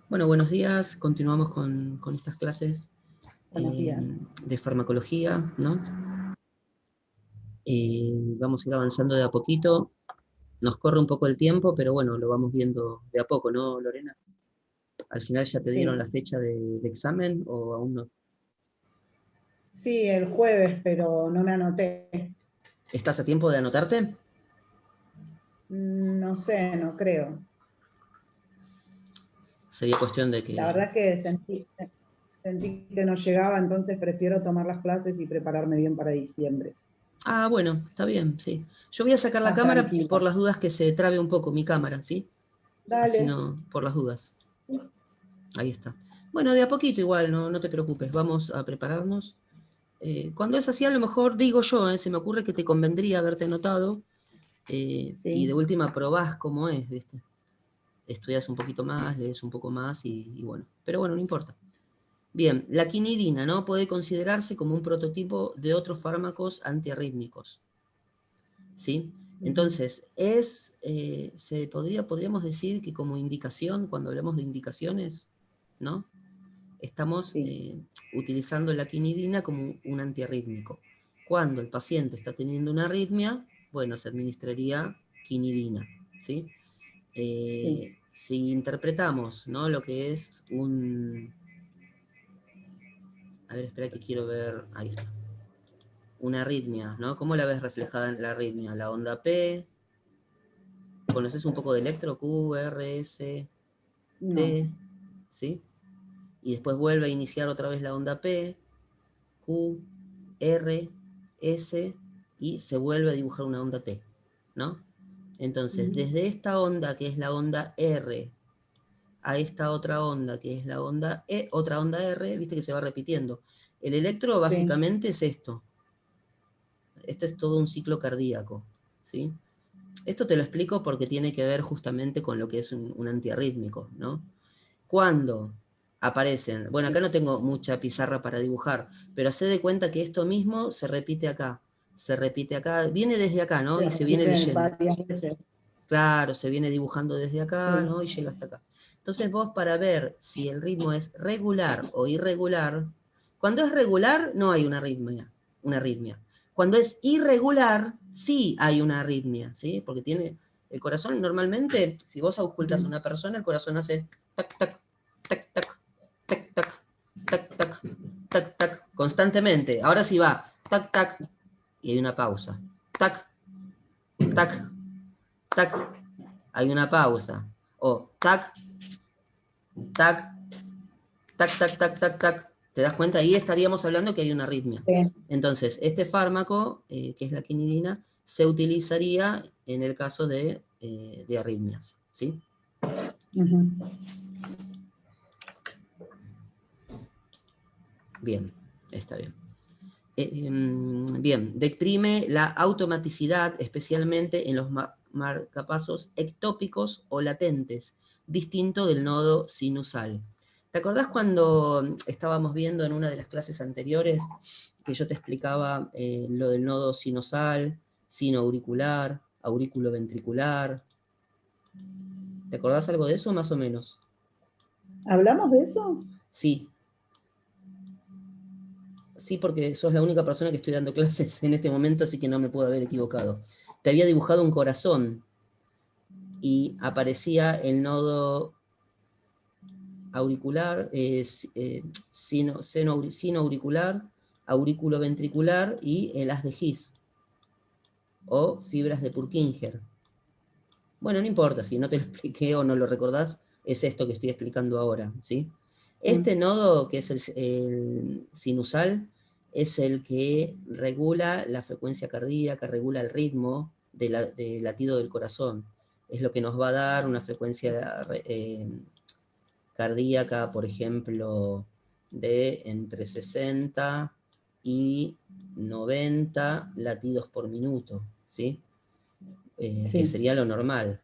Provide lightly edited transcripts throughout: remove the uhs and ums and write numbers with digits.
Bueno, buenos días. Continuamos con estas clases Buenos días. de farmacología, ¿no? Vamos a ir avanzando de a poquito. Nos corre un poco el tiempo, pero bueno, lo vamos viendo de a poco, ¿no, Lorena? ¿Al final ya te dieron Sí, la fecha de examen o aún no? sí, el jueves, pero no me anoté. ¿Estás a tiempo de anotarte? No sé, no creo. Sería cuestión de La que... verdad que sentí que no llegaba, entonces prefiero tomar las clases y prepararme bien para diciembre. Ah, bueno, está bien, sí. Yo voy a sacar la Más cámara por tranquila. las dudas que se trabe un poco mi cámara, ¿sí? Así Dale. no, por las dudas. Ahí está. Bueno, de a poquito igual, no te preocupes. Vamos a prepararnos. Cuando es así, a lo mejor digo yo, se me ocurre que te convendría haberte anotado y de Sí. última probás cómo es, ¿viste? Estudias un poquito más, lees un poco más y bueno. Pero bueno, no importa. Bien, la quinidina, ¿no? Puede considerarse como un prototipo de otros fármacos antiarrítmicos, ¿sí? Entonces, podríamos decir que como indicación, cuando hablamos de indicaciones, ¿no? Estamos Sí. utilizando la quinidina como un antiarrítmico. Cuando el paciente está teniendo una arritmia, bueno, se administraría quinidina, ¿sí? Sí. Si interpretamos, ¿no? Lo que es un... A ver, espera que quiero ver... Ahí está. Una arritmia, ¿no? ¿Cómo la ves reflejada en la arritmia? La onda P. ¿Conoces un poco de electro? Q, R, S, No. T, ¿sí? Y después vuelve a iniciar otra vez la onda P, Q, R, S, y se vuelve a dibujar una onda T, ¿no? Entonces, desde esta onda, que es la onda R, a esta otra onda, que es la onda E, otra onda R, viste que se va repitiendo. El electro Sí. básicamente es esto. Este es todo un ciclo cardíaco, ¿sí? Esto te lo explico porque tiene que ver justamente con lo que es un antiarrítmico, ¿no? Cuando aparecen, bueno, acá Sí. no tengo mucha pizarra para dibujar, pero hacé de cuenta que esto mismo se repite acá, viene desde acá, ¿no? Se Y se viene repite leyendo. varias veces. Claro, se viene dibujando desde acá, Sí. ¿no? Y llega hasta acá. Entonces vos para ver si el ritmo es regular o irregular, cuando es regular no hay una arritmia. Cuando es irregular, sí hay una arritmia, ¿sí? Porque tiene, el corazón normalmente, si vos auscultas a una persona, el corazón hace tac, tac, tac, tac, tac, tac, tac, tac, tac, tac, constantemente. Ahora sí va, tac, tac, y hay una pausa. Tac, tac, tac, hay una pausa. O tac, tac, tac, tac, tac, tac, tac. ¿Te das cuenta? Ahí estaríamos hablando que hay una arritmia. Sí. Entonces, este fármaco, que es la quinidina, se utilizaría en el caso de arritmias, ¿sí? Bien, está bien. Bien, deprime la automaticidad, especialmente en los marcapasos ectópicos o latentes, distinto del nodo sinusal. ¿Te acordás cuando estábamos viendo en una de las clases anteriores que yo te explicaba lo del nodo sinusal, sinoauricular, aurículo ventricular? ¿Te acordás algo de eso, más o menos? ¿Hablamos de eso? Sí, sí, porque sos la única persona que estoy dando clases en este momento, así que no me puedo haber equivocado. Te había dibujado un corazón y aparecía el nodo auricular, seno auricular, aurículo ventricular y el haz de His, o fibras de Purkinje. Bueno, no importa, si no te lo expliqué o no lo recordás, es esto que estoy explicando ahora, ¿sí? Este nodo, que es el sinusal, es el que regula la frecuencia cardíaca, regula el ritmo del latido del corazón. Es lo que nos va a dar una frecuencia cardíaca, por ejemplo, de entre 60 y 90 latidos por minuto, ¿sí? Que Sí. sería lo normal.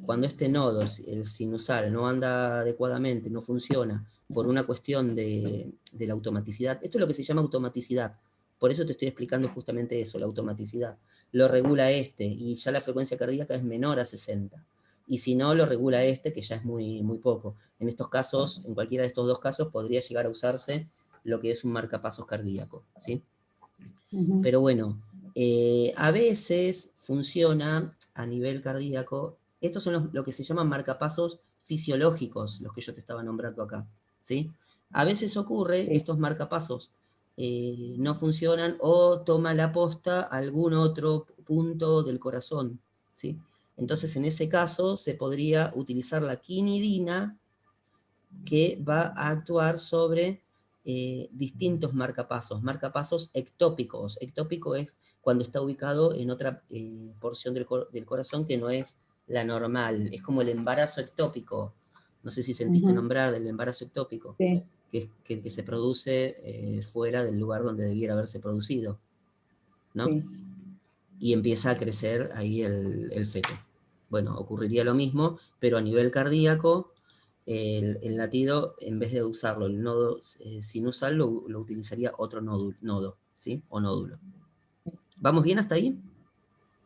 Cuando este nodo, el sinusal, no anda adecuadamente, no funciona, por una cuestión de la automaticidad, esto es lo que se llama automaticidad, por eso te estoy explicando justamente eso, la automaticidad, lo regula este, y ya la frecuencia cardíaca es menor a 60. y si no, lo regula este, que ya es muy, muy poco. En estos casos, en cualquiera de estos dos casos, podría llegar a usarse lo que es un marcapasos cardíaco, ¿sí? Pero bueno, a veces funciona a nivel cardíaco. Estos son lo que se llaman marcapasos fisiológicos, los que yo te estaba nombrando acá, ¿sí? A veces ocurre que estos marcapasos no funcionan o toma la posta algún otro punto del corazón, ¿sí? Entonces, en ese caso, se podría utilizar la quinidina, que va a actuar sobre distintos marcapasos ectópicos. Ectópico es cuando está ubicado en otra porción del corazón que no es la normal. Es como el embarazo ectópico. No sé si sentiste nombrar del embarazo ectópico, Sí. que se produce fuera del lugar donde debiera haberse producido, ¿no? Sí. Y empieza a crecer ahí el feto. Bueno, ocurriría lo mismo, pero a nivel cardíaco, el latido, en vez de usarlo el nodo sinusal, lo utilizaría otro nodo, ¿sí? O nódulo. ¿Vamos bien hasta ahí?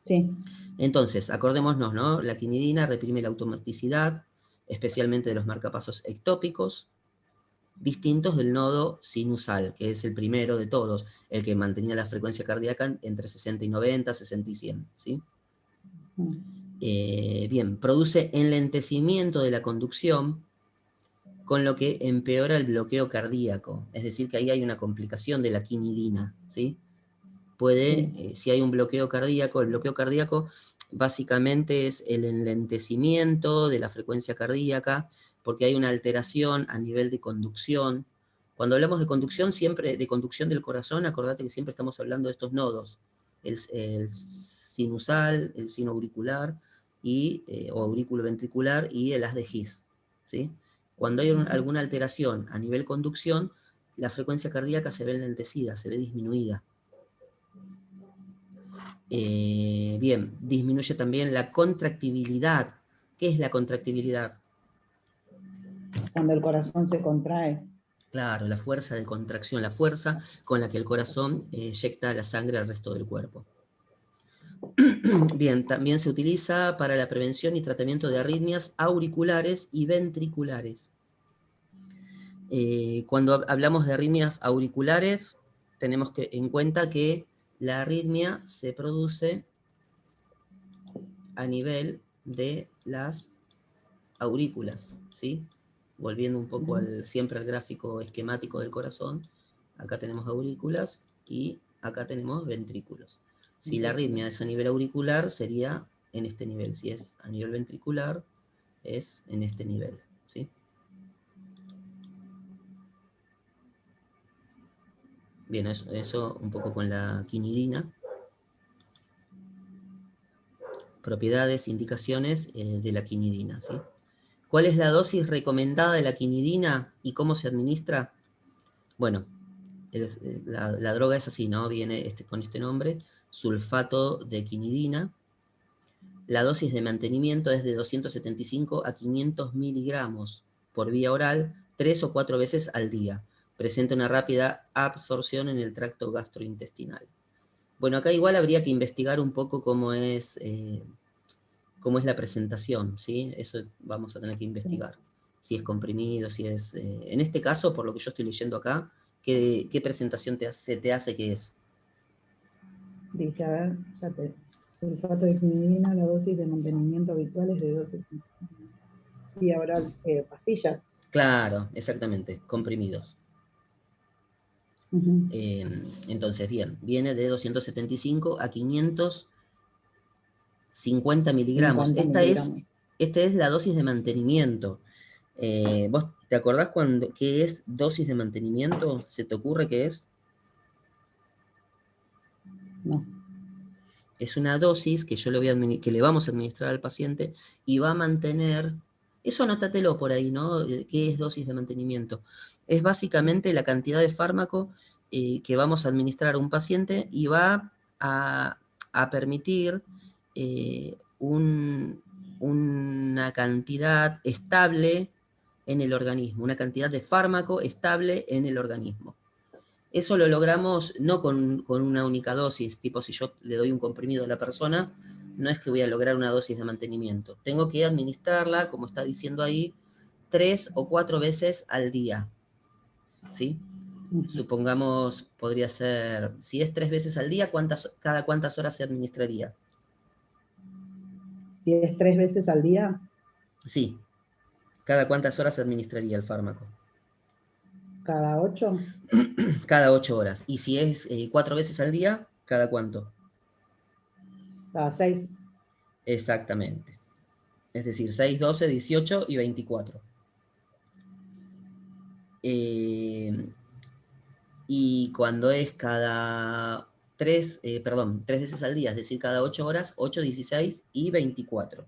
Sí. Entonces, acordémonos, ¿no? La quinidina reprime la automaticidad, especialmente de los marcapasos ectópicos, distintos del nodo sinusal, que es el primero de todos, el que mantenía la frecuencia cardíaca entre 60 y 90, 60 y 100, ¿sí? Bien, produce enlentecimiento de la conducción, con lo que empeora el bloqueo cardíaco. Es decir, que ahí hay una complicación de la quinidina, ¿sí? Puede, si hay un bloqueo cardíaco, el bloqueo cardíaco básicamente es el enlentecimiento de la frecuencia cardíaca, porque hay una alteración a nivel de conducción. Cuando hablamos de conducción, siempre de conducción del corazón, acordate que siempre estamos hablando de estos nodos, el sinusal, el sino auricular, o aurículo ventricular, y el haz de His, ¿sí? Cuando hay alguna alteración a nivel conducción, la frecuencia cardíaca se ve enlentecida, se ve disminuida. Bien, disminuye también la contractibilidad. ¿Qué es la contractibilidad? Cuando el corazón se contrae. Claro, la fuerza de contracción, la fuerza con la que el corazón eyecta la sangre al resto del cuerpo. Bien, también se utiliza para la prevención y tratamiento de arritmias auriculares y ventriculares. Cuando hablamos de arritmias auriculares, tenemos en cuenta que la arritmia se produce a nivel de las aurículas, ¿sí? Volviendo un poco siempre al gráfico esquemático del corazón, acá tenemos aurículas y acá tenemos ventrículos. Si la arritmia es a nivel auricular, sería en este nivel. Si es a nivel ventricular, es en este nivel, ¿sí? Bien, eso un poco con la quinidina. Propiedades, indicaciones de la quinidina, ¿sí? ¿Cuál es la dosis recomendada de la quinidina y cómo se administra? Bueno, la droga es así, ¿no? Viene con este nombre, sulfato de quinidina. La dosis de mantenimiento es de 275 a 500 miligramos por vía oral, 3 o 4 veces al día. Presenta una rápida absorción en el tracto gastrointestinal. Bueno, acá igual habría que investigar un poco cómo es la presentación, ¿sí? Eso vamos a tener que investigar. Si es comprimido, si es... en este caso, por lo que yo estoy leyendo acá, ¿qué presentación se te hace que es? Dice, a ver, sulfato de quinidina, la dosis de mantenimiento habitual es de 12 y ahora pastillas. Claro, exactamente, comprimidos. Entonces, bien, viene de 275 a 550 miligramos. 50 miligramos. Esta es la dosis de mantenimiento. ¿Vos te acordás qué es dosis de mantenimiento? ¿Se te ocurre qué es? No. Es una dosis que que le vamos a administrar al paciente y va a mantener, eso anótatelo por ahí, ¿no? ¿Qué es dosis de mantenimiento? Es básicamente la cantidad de fármaco que vamos a administrar a un paciente y va a permitir una cantidad estable en el organismo, una cantidad de fármaco estable en el organismo. Eso lo logramos no con una única dosis, tipo si yo le doy un comprimido a la persona, no es que voy a lograr una dosis de mantenimiento. Tengo que administrarla, como está diciendo ahí, 3 o 4 veces al día. ¿Sí? Supongamos, podría ser, si es 3 veces al día, ¿cada cuántas horas se administraría? Si es 3 veces al día, Sí. ¿Cada cuántas horas se administraría el fármaco? cada 8, Cada 8 horas. Y si es 4 veces al día, ¿cada cuánto? cada 6. Exactamente. Es decir, 6, 12, 18 y 24. Y cuando es cada 3 veces al día, es decir, cada 8 horas, 8, 16 y 24.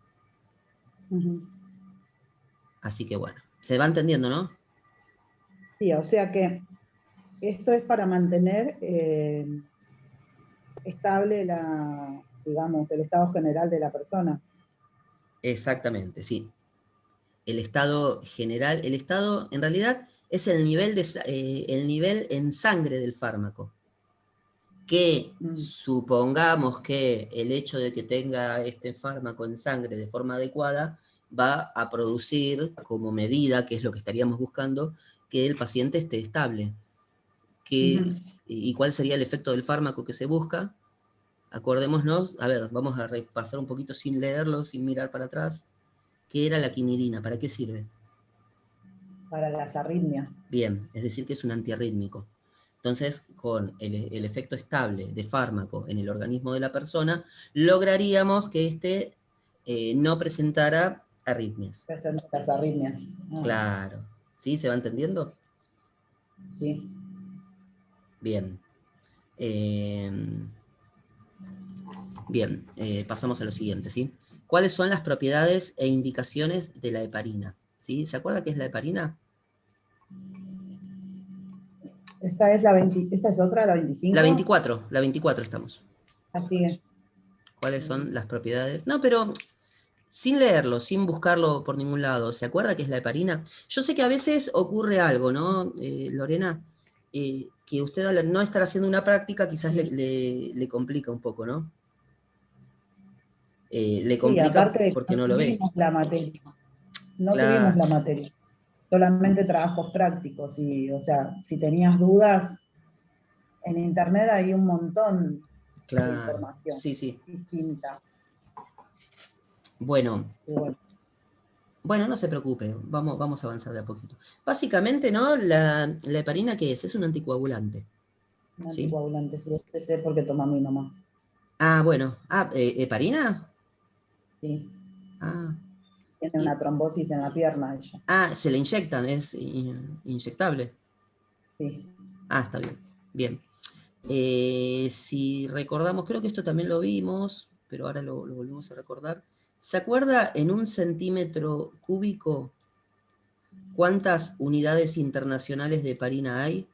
Así que bueno, se va entendiendo, ¿no? Sí, o sea que esto es para mantener estable digamos, el estado general de la persona. Exactamente, sí. El estado general, el estado en realidad es el nivel en sangre del fármaco. Que supongamos que el hecho de que tenga este fármaco en sangre de forma adecuada va a producir como medida, que es lo que estaríamos buscando, que el paciente esté estable. ¿Y cuál sería el efecto del fármaco que se busca? Acordémonos, a ver, vamos a repasar un poquito sin leerlo, sin mirar para atrás. ¿Qué era la quinidina? ¿Para qué sirve? Para las arritmias. Bien, es decir que es un antiarrítmico. Entonces, con el efecto estable de fármaco en el organismo de la persona, lograríamos que éste no presentara arritmias. Las arritmias. Claro. ¿Sí? ¿Se va entendiendo? Sí. Bien. Bien, pasamos a lo siguiente, ¿sí? ¿Cuáles son las propiedades e indicaciones de la heparina? ¿Sí? ¿Se acuerda qué es la heparina? Esta es otra, la 25. La 24 estamos. Así es. ¿Cuáles son las propiedades? No, pero sin leerlo, sin buscarlo por ningún lado. ¿Se acuerda qué es la heparina? Yo sé que a veces ocurre algo, ¿no, Lorena? Que usted al no estar haciendo una práctica quizás le complica un poco, ¿no? Le Sí, complica aparte de que porque no no lo ve. tuvimos la materia. No tuvimos Claro, la materia. Solamente trabajos prácticos. Y, o sea, si tenías dudas, en internet hay un montón de claro. información Sí, sí. distinta. Bueno, Y bueno, bueno, no se preocupe, vamos a avanzar de a poquito. Básicamente, ¿no? La heparina, ¿qué es? Es un anticoagulante. un ¿Sí? anticoagulante, sí, este sé porque toma mi mamá. Ah, bueno. Ah, ¿heparina? Sí, Ah, tiene y, una trombosis en la pierna ella. se le inyectan, es inyectable. Sí. Ah, está bien. Bien. Si recordamos, creo que esto también lo vimos, pero ahora lo volvemos a recordar. ¿Se acuerda en un centímetro cúbico cuántas unidades internacionales de heparina hay?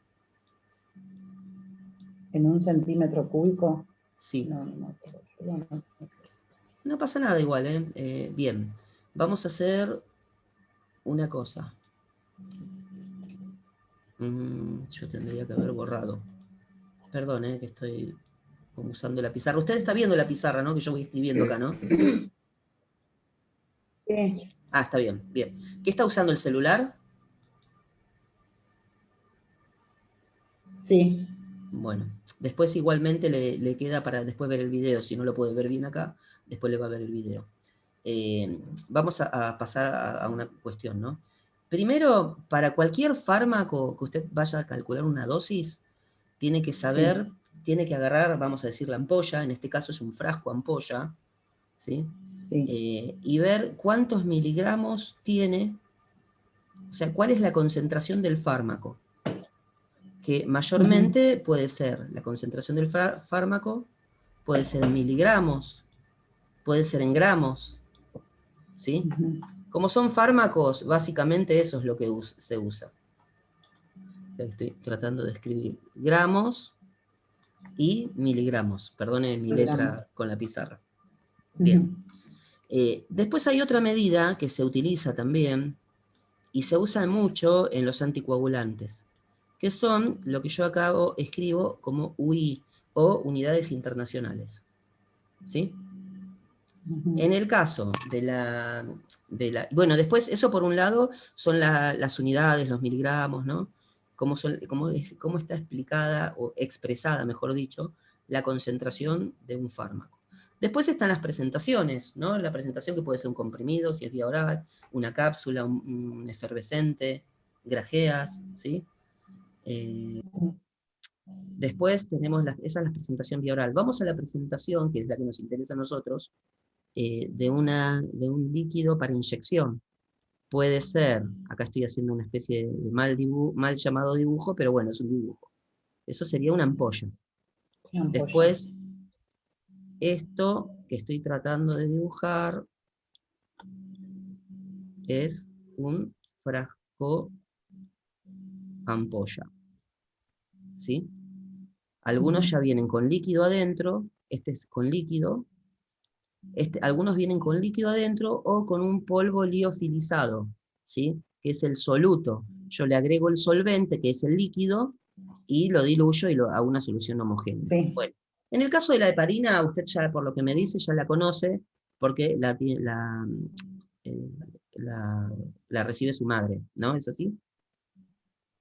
¿En un centímetro cúbico? Sí. No, no, no. No pasa nada igual, ¿eh? Bien. Vamos a hacer una cosa. Yo tendría que haber borrado. Perdón, que estoy como usando la pizarra. Usted está viendo la pizarra, ¿no? Que yo voy escribiendo acá, ¿no? Sí, Ah, está bien, bien. ¿Qué está usando el celular? sí. Bueno, después igualmente le queda para después ver el video. Si no lo puede ver bien acá, después le va a ver el video. Vamos a pasar a una cuestión, ¿no? Primero, para cualquier fármaco que usted vaya a calcular una dosis, tiene que saber, tiene que agarrar, vamos a decir, la ampolla, en este caso es un frasco ampolla, ¿sí? Y ver cuántos miligramos tiene, o sea, cuál es la concentración del fármaco, que mayormente puede ser, la concentración del fármaco puede ser en miligramos, puede ser en gramos, ¿sí? Como son fármacos, básicamente eso es lo que se usa. Estoy tratando de escribir gramos y miligramos. Perdone mi letra con la pizarra. Bien. Después hay otra medida que se utiliza también y se usa mucho en los anticoagulantes, que son lo que yo escribo como UI o unidades internacionales. ¿Sí? En el caso de la... Bueno, después, eso por un lado, son las unidades, los miligramos, ¿no? Cómo está explicada, o expresada, mejor dicho, la concentración de un fármaco. Después están las presentaciones, ¿no? La presentación que puede ser un comprimido, si es vía oral, una cápsula, un efervescente, grajeas, ¿sí? Después tenemos esa es la presentación vía oral. Vamos a la presentación, que es la que nos interesa a nosotros, de un líquido para inyección. Puede ser, acá estoy haciendo una especie de mal llamado dibujo, pero bueno, es un dibujo. Eso sería una ampolla. Una ampolla. Después, esto que estoy tratando de dibujar es un frasco ampolla. ¿Sí? Algunos ya vienen con líquido adentro, este es con líquido, algunos vienen con líquido adentro o con un polvo liofilizado, ¿sí? Que es el soluto. Yo le agrego el solvente, que es el líquido, y lo diluyo y hago una solución homogénea. Sí. Bueno, en el caso de la heparina, usted ya, por lo que me dice, ya la conoce, porque la recibe su madre, ¿no? ¿Es así?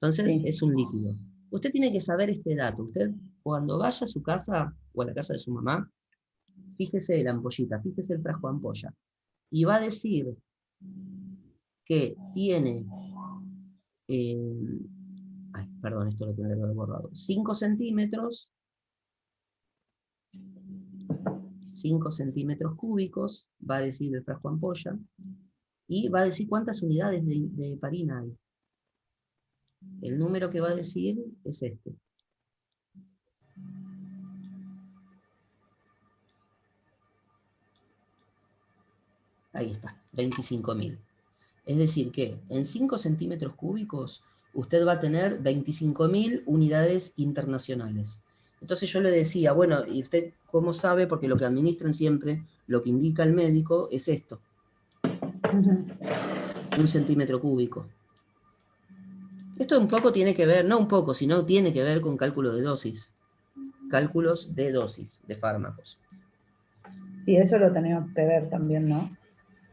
Entonces, Sí. es un líquido. Usted tiene que saber este dato. Usted, cuando vaya a su casa, o a la casa de su mamá, fíjese la ampollita, fíjese el frasco de ampolla, y va a decir que tiene, perdón, esto lo tendré que haber borrado, 5 centímetros, 5 centímetros cúbicos, va a decir el frasco ampolla, y va a decir cuántas unidades de heparina hay. El número que va a decir es este. Ahí está, 25.000. Es decir que en 5 centímetros cúbicos usted va a tener 25.000 unidades internacionales. Entonces yo le decía, bueno, ¿y usted cómo sabe? Porque lo que administran siempre, lo que indica el médico es esto. 1 centímetro cúbico. Esto un poco tiene que ver, no un poco, sino tiene que ver con cálculo de dosis. Cálculos de dosis de fármacos. Sí, eso lo tenemos que ver también, ¿no?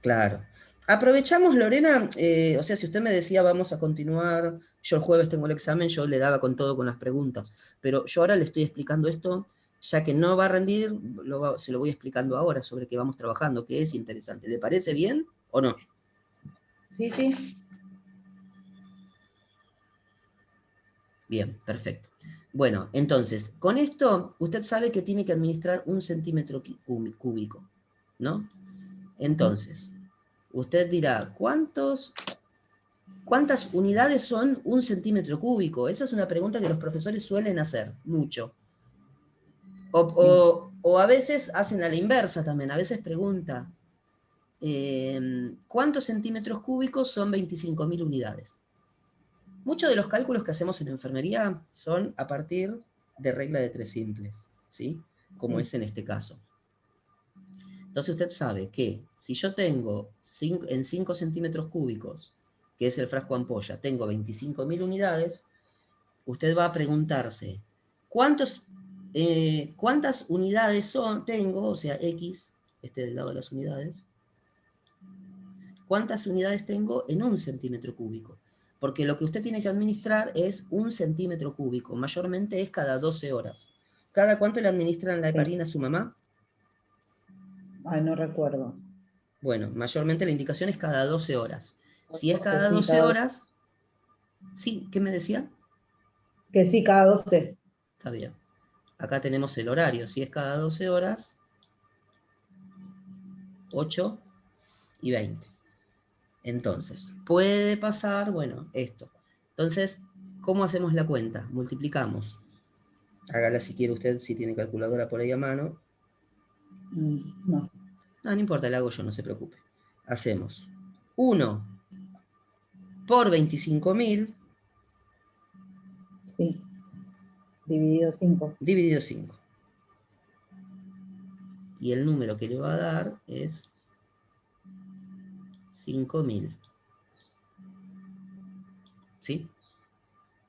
Claro. Aprovechamos, Lorena, o sea, si usted me decía vamos a continuar, yo el jueves tengo el examen, yo le daba con todo con las preguntas, pero yo ahora le estoy explicando esto, ya que no va a rendir, se lo voy explicando ahora sobre qué vamos trabajando, que es interesante. ¿Le parece bien o no? Sí, sí. Bien, perfecto. Bueno, entonces, con esto usted sabe que tiene que administrar 1 centímetro cúbico, ¿no? Entonces, usted dirá, ¿cuántas unidades son 1 centímetro cúbico? Esa es una pregunta que los profesores suelen hacer, mucho. O a veces hacen a la inversa también, a veces pregunta, ¿cuántos centímetros cúbicos son 25.000 unidades? Muchos de los cálculos que hacemos en enfermería son a partir de regla de 3 simples, ¿sí? Como es en este caso. Entonces usted sabe que si yo tengo en 5 centímetros cúbicos, que es el frasco ampolla, tengo 25.000 unidades, usted va a preguntarse, ¿cuántas unidades tengo? O sea, X, del lado de las unidades. ¿Cuántas unidades tengo en 1 centímetro cúbico? Porque lo que usted tiene que administrar es 1 centímetro cúbico, mayormente es cada 12 horas. ¿Cada cuánto le administran la heparina a su mamá? Ay, no recuerdo. Bueno, mayormente la indicación es cada 12 horas. Si es Que cada sí, 12 horas... ¿Sí? ¿Qué me decía? Que sí, cada 12. Está bien. Acá tenemos el horario. Si es cada 12 horas, 8 y 20. Entonces, puede pasar, bueno, esto. Entonces, ¿cómo hacemos la cuenta? Multiplicamos. Hágala si quiere usted, si tiene calculadora por ahí a mano. No. No importa, la hago yo, no se preocupe. Hacemos 1 por 25.000. Sí. Dividido 5. Dividido 5. Y el número que le va a dar es 5.000. ¿Sí?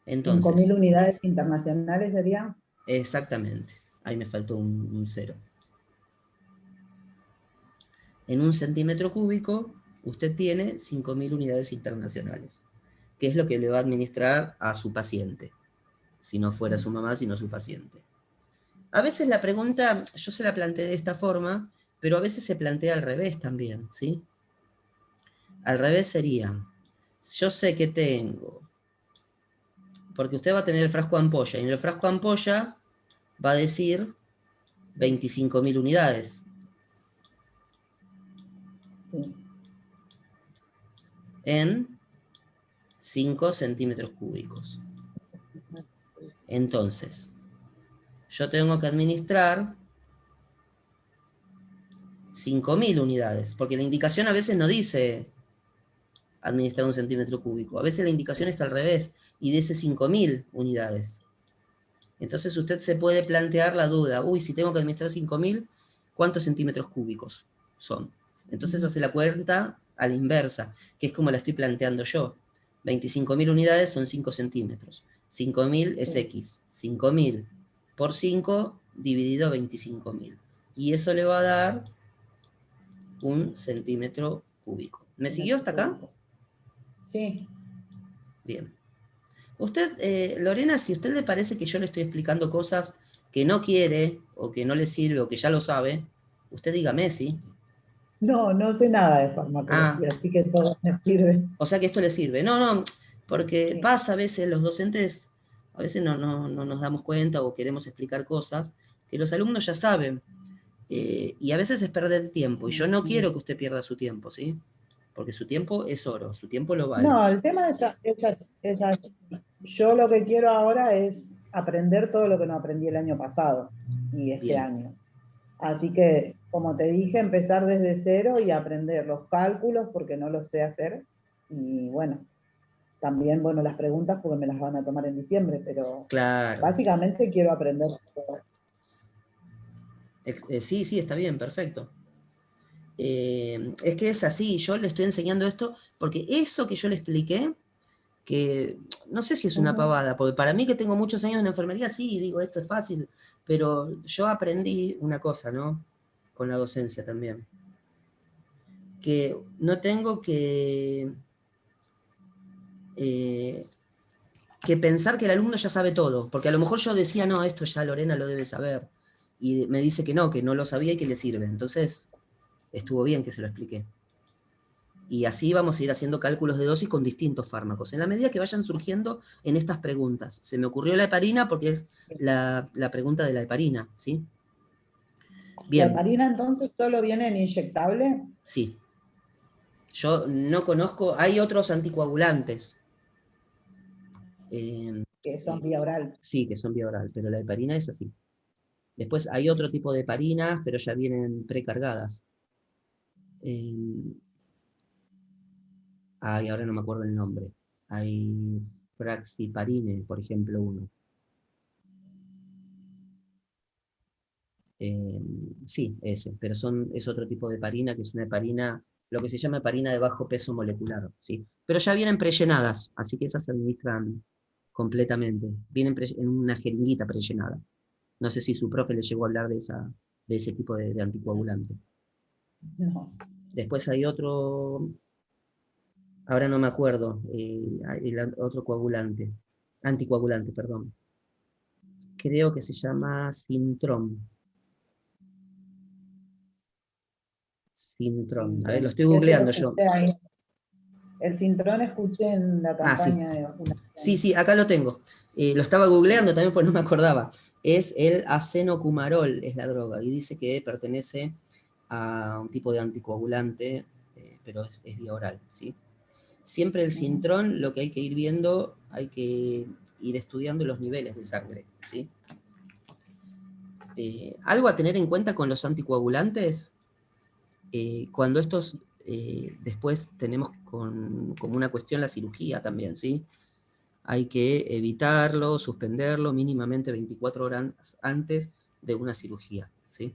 Entonces, 5.000 unidades internacionales serían. exactamente. Ahí me faltó un 0. En 1 centímetro cúbico, usted tiene 5.000 unidades internacionales, que es lo que le va a administrar a su paciente, si no fuera su mamá, sino su paciente. A veces la pregunta, yo se la planteé de esta forma, pero a veces se plantea al revés también, ¿sí? Al revés sería, yo sé que tengo, porque usted va a tener el frasco ampolla, y en el frasco ampolla va a decir 25.000 unidades. Sí. En 5 centímetros cúbicos. Entonces, yo tengo que administrar 5.000 unidades, porque la indicación a veces no dice administrar 1 centímetro cúbico, a veces la indicación está al revés, y dice 5.000 unidades. Entonces usted se puede plantear la duda, uy, si tengo que administrar 5.000, ¿cuántos centímetros cúbicos son? Entonces hace la cuenta a la inversa, que es como la estoy planteando yo. 25.000 unidades son 5 centímetros. 5.000 es X. 5.000 por 5 dividido 25.000. Y eso le va a dar 1 centímetro cúbico. ¿Me siguió hasta acá? Sí. Bien. Usted, Lorena, si a usted le parece que yo le estoy explicando cosas que no quiere, o que no le sirve, o que ya lo sabe, usted dígame, ¿sí? No, no sé nada de Ah, farmacología, así que todo me sirve. o sea que esto le sirve. No, no, porque Sí. pasa a veces, los docentes, a veces no nos damos cuenta o queremos explicar cosas que los alumnos ya saben. Y a veces es perder tiempo. Y yo no quiero que usted pierda su tiempo, ¿sí? Porque su tiempo es oro, su tiempo lo vale. No, el tema es así. Yo lo que quiero ahora es aprender todo lo que no aprendí el año pasado y este Bien. año. Así que, como te dije, empezar desde cero y aprender los cálculos porque no los sé hacer. Y bueno, también, bueno, las preguntas porque me las van a tomar en diciembre, pero Claro. básicamente quiero aprender todo. Sí, sí, está bien, perfecto. Es que es así, yo le estoy enseñando esto porque eso que yo le expliqué, que no sé si es una Ujú. pavada, porque para mí que tengo muchos años en enfermería, sí, digo, esto es fácil, pero yo aprendí una cosa, ¿no? Con la docencia también, que no tengo eh, que pensar que el alumno ya sabe todo, porque a lo mejor yo decía, no, esto ya Lorena lo debe saber, y me dice que no lo sabía y que le sirve, entonces estuvo bien que se lo expliqué. Y así vamos a ir haciendo cálculos de dosis con distintos fármacos, en la medida que vayan surgiendo en estas preguntas. Se me ocurrió la heparina porque es la pregunta de la heparina, ¿sí? ¿La Bien, heparina entonces solo viene en inyectable? sí. Yo no conozco, hay otros anticoagulantes. eh, Que son vía oral. sí, que son vía oral, pero la heparina es así. Después hay otro tipo de heparinas, pero ya vienen precargadas. Eh, Ay, ahora no me acuerdo el nombre. Hay Fraxiparine, por ejemplo, uno. Eh, sí, ese, pero es otro tipo de heparina, que es una heparina, lo que se llama heparina de bajo peso molecular, ¿sí? Pero ya vienen prellenadas, así que esas se administran completamente. Vienen en una jeringuita prellenada. No sé si su profe le llegó a hablar de ese tipo de anticoagulante. No. Después hay otro, ahora no me acuerdo, otro coagulante, anticoagulante, perdón. Creo que se llama Sintrom. Sintrom. A ver, lo Cintrón. estoy Ese lo googleando yo. escuché ahí. El cintrón escuché en la Ah, sí. campaña de Sí, vacunación. sí, acá lo tengo. Lo estaba googleando también porque no me acordaba. Es el acenocumarol, es la droga, y dice que pertenece a un tipo de anticoagulante, pero es vía oral, ¿sí? Siempre el Ujú. Sintrón, lo que hay que ir viendo, hay que ir estudiando los niveles de sangre, ¿sí? Algo a tener en cuenta con los anticoagulantes, cuando estos después tenemos como una cuestión la cirugía también, ¿sí? Hay que evitarlo, suspenderlo mínimamente 24 horas antes de una cirugía, ¿sí?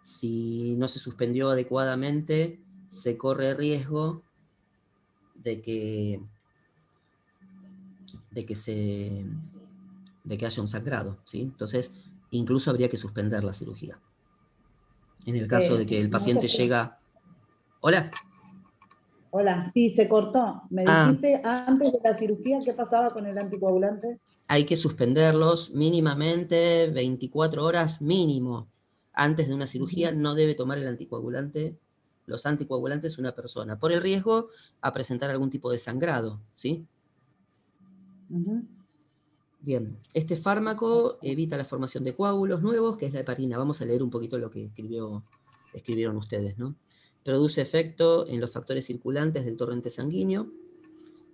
Si no se suspendió adecuadamente, se corre riesgo de que, de que, se, de que haya un sangrado, ¿sí? Entonces, incluso habría que suspender la cirugía. En el caso de que el No se paciente escucha. llega... Hola. Hola, sí, se cortó. Me Ah, dijiste antes de la cirugía, ¿qué pasaba con el anticoagulante? hay que suspenderlos mínimamente 24 horas mínimo. Antes de una cirugía Ujú, no debe tomar el anticoagulante, los anticoagulantes una persona, por el riesgo a presentar algún tipo de sangrado, ¿sí? ujú. Bien, este fármaco evita la formación de coágulos nuevos, que es la heparina. Vamos a leer un poquito lo que escribieron ustedes, ¿no? Produce efecto en los factores circulantes del torrente sanguíneo.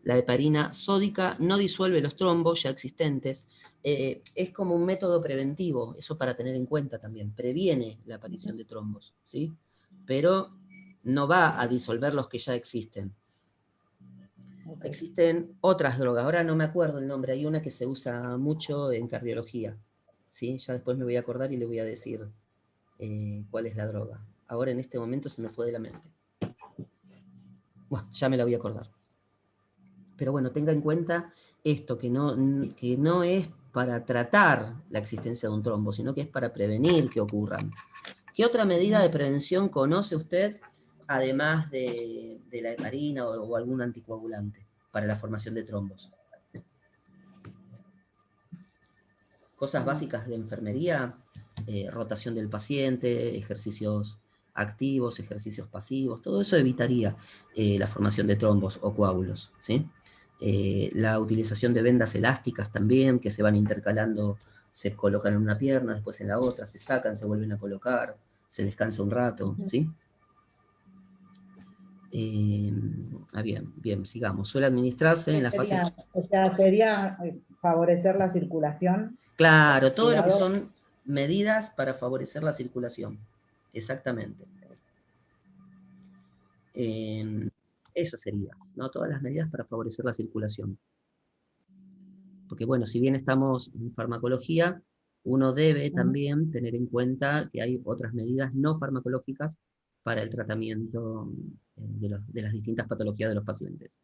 La heparina sódica no disuelve los trombos ya existentes. Es como un método preventivo, eso para tener en cuenta también. Previene la aparición de trombos, ¿sí? Pero no va a disolver los que ya existen. Ok. Existen otras drogas, ahora no me acuerdo el nombre, hay una que se usa mucho en cardiología, ¿sí? Ya después me voy a acordar y le voy a decir cuál es la droga. Ahora en este momento se me fue de la mente. Bueno, ya me la voy a acordar. Pero bueno, tenga en cuenta esto, que no es para tratar la existencia de un trombo, sino que es para prevenir que ocurran. ¿Qué otra medida de prevención conoce usted, además de la heparina o algún anticoagulante para la formación de trombos? Cosas básicas de enfermería, rotación del paciente, ejercicios activos, ejercicios pasivos, todo eso evitaría la formación de trombos o coágulos, ¿sí? La utilización de vendas elásticas también, que se van intercalando, se colocan en una pierna, después en la otra, se sacan, se vuelven a colocar, se descansa un rato, ¿sí? Bien, bien, sigamos. Suele administrarse en las Sería, fases... o sea, sería favorecer la circulación, Claro, todo lo que cuidado. son medidas para favorecer la circulación. Exactamente. Eh, Eso sería, ¿no? Todas las medidas para favorecer la circulación. Porque bueno, si bien estamos en farmacología, uno debe Ujú. también tener en cuenta que hay otras medidas no farmacológicas para el tratamiento de las distintas patologías de los pacientes.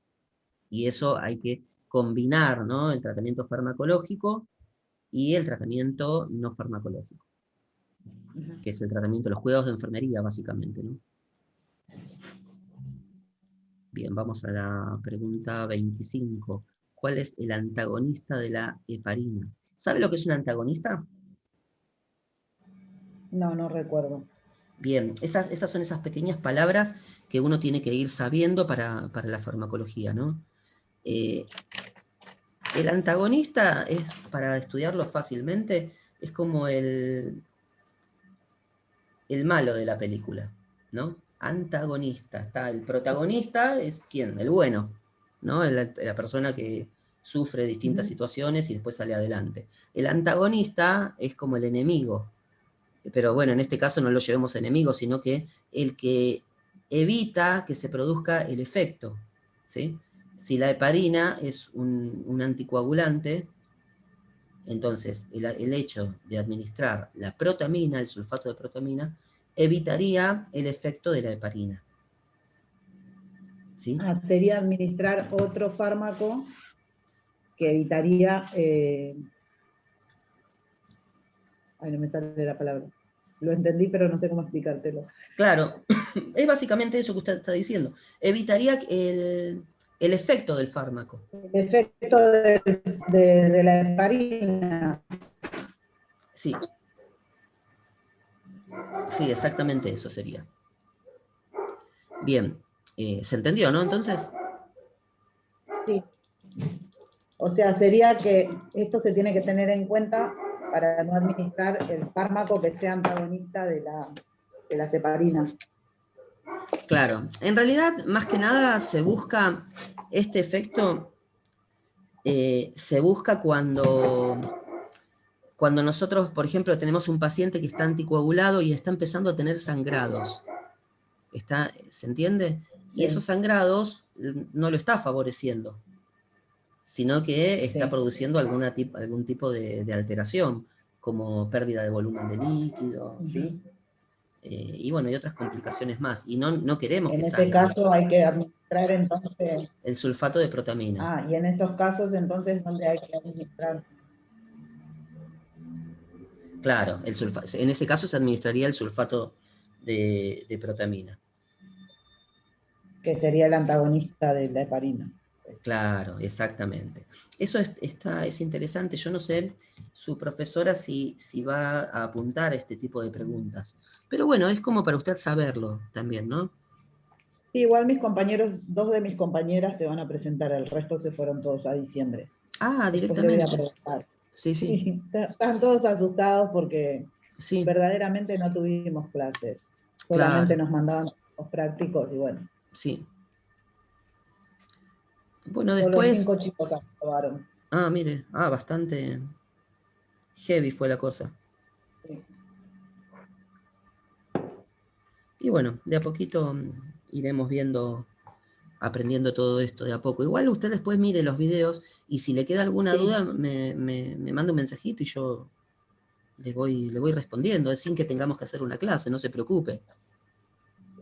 Y eso hay que combinar, ¿no? El tratamiento farmacológico y el tratamiento no farmacológico, que es el tratamiento de los cuidados de enfermería, básicamente, ¿no? Bien, vamos a la pregunta 25. ¿Cuál es el antagonista de la heparina? ¿Sabe lo que es un antagonista? No, no recuerdo. Bien, estas son esas pequeñas palabras que uno tiene que ir sabiendo para la farmacología, ¿no? Eh, el antagonista es, para estudiarlo fácilmente, es como el malo de la película, ¿no? Antagonista. Está el protagonista, es quién, el bueno, ¿no? La persona que sufre distintas Ujú. situaciones y después sale adelante. El antagonista es como el enemigo, pero bueno, en este caso no lo llevemos a enemigo, sino que el que evita que se produzca el efecto, ¿sí? Si la heparina es un anticoagulante, entonces, el hecho de administrar la protamina, el sulfato de protamina, evitaría el efecto de la heparina. ¿Sí? Ah, sería administrar otro fármaco que evitaría, ay, no me sale la palabra. Lo entendí, pero no sé cómo explicártelo. Claro, es básicamente eso que usted está diciendo. Evitaría el efecto del fármaco. El efecto de la heparina. Sí, sí, exactamente eso sería. Bien, ¿se entendió, no? Entonces, Sí. O sea, sería que esto se tiene que tener en cuenta para no administrar el fármaco que sea antagonista de las heparinas. claro, en realidad, más que nada, se busca este efecto, se busca cuando nosotros, por ejemplo, tenemos un paciente que está anticoagulado y está empezando a tener sangrados, ¿se entiende? Y esos Sí, sangrados no lo está favoreciendo, sino que está sí. produciendo algún tipo de alteración, como pérdida de volumen de líquido, ¿sí? Ujú. Y bueno, y otras complicaciones más. Y no queremos que En ese sangre. caso hay que administrar entonces, El sulfato de protamina. y en esos casos entonces, ¿dónde hay que administrar? Claro, en ese caso se administraría el sulfato de protamina. Que sería el antagonista de la heparina. Claro, exactamente. Eso es interesante. Yo no sé su profesora si va a apuntar este tipo de preguntas. Pero bueno, es como para usted saberlo también, ¿no? Sí, igual mis compañeros, 2 de mis compañeras se van a presentar, el resto se fueron todos a diciembre. Ah, Después le voy a directamente. preguntar. Sí, sí, Sí, están todos asustados porque sí, verdaderamente no tuvimos clases. Solamente claro, nos mandaban los prácticos y bueno, sí. Bueno, solo después, 5 chicos aprobaron. mire, bastante heavy fue la cosa. Sí, Y bueno, de a poquito iremos viendo, aprendiendo todo esto de a poco. Igual usted después mire los videos y si le queda alguna duda sí, me manda un mensajito y yo le voy respondiendo, sin que tengamos que hacer una clase, no se preocupe,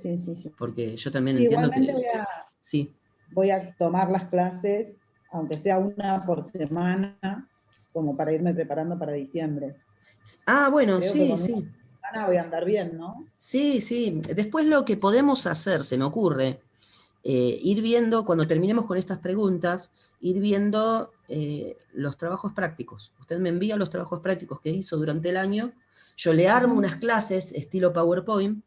sí, sí, sí. porque yo también Sí, entiendo igualmente que sí. voy a tomar las clases, aunque sea una por semana, como para irme preparando para diciembre. Bueno, Creo que sí, con una sí. semana voy a andar bien, ¿no? Sí, sí. Después lo que podemos hacer, se me ocurre, ir viendo, cuando terminemos con estas preguntas, ir viendo los trabajos prácticos. Usted me envía los trabajos prácticos que hizo durante el año, yo le armo Ujú. unas clases estilo PowerPoint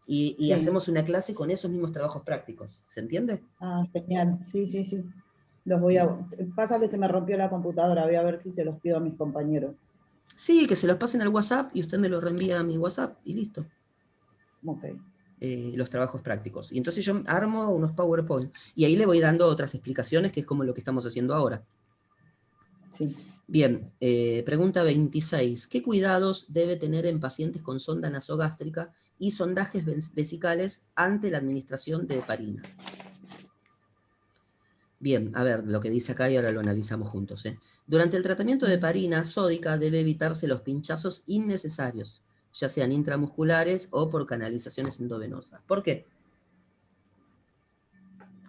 y Sí. hacemos una clase con esos mismos trabajos prácticos. ¿Se entiende? Ah, genial. Sí, sí, sí. Los voy a. Pasa que se me rompió la computadora, voy a ver si se los pido a mis compañeros. Sí, que se los pasen al WhatsApp y usted me lo reenvía a mi WhatsApp y listo. Ok. Los trabajos prácticos. Y entonces yo armo unos PowerPoint y ahí le voy dando otras explicaciones, que es como lo que estamos haciendo ahora. Sí. Bien, pregunta 26. ¿Qué cuidados debe tener en pacientes con sonda nasogástrica y sondajes vesicales ante la administración de heparina? Bien, a ver lo que dice acá y ahora lo analizamos juntos. Durante el tratamiento de heparina sódica debe evitarse los pinchazos innecesarios, ya sean intramusculares o por canalizaciones endovenosas. ¿Por qué?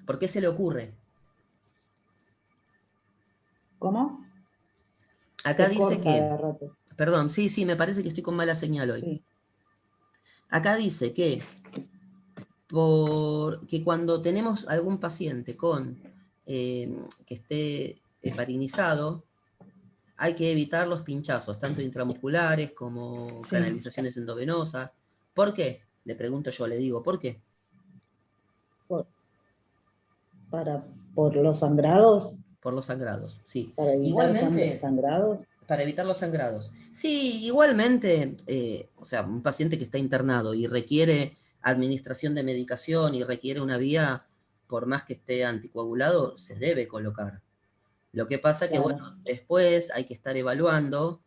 ¿Por qué se le ocurre? ¿Cómo? Acá Se dice corta que, de rato. perdón, sí, sí, me parece que estoy con mala señal hoy. Sí. Acá dice que cuando tenemos algún paciente que esté heparinizado, hay que evitar los pinchazos, tanto intramusculares como Sí. canalizaciones endovenosas. ¿Por qué? Le pregunto yo, le digo, ¿por qué? Por, por los sangrados, Por los sangrados, sí. para evitar Igualmente, sangrados. para evitar los sangrados. Sí, igualmente, o sea, un paciente que está internado y requiere administración de medicación y requiere una vía, por más que esté anticoagulado, se debe colocar. Lo que pasa que, Claro. bueno, después hay que estar evaluando,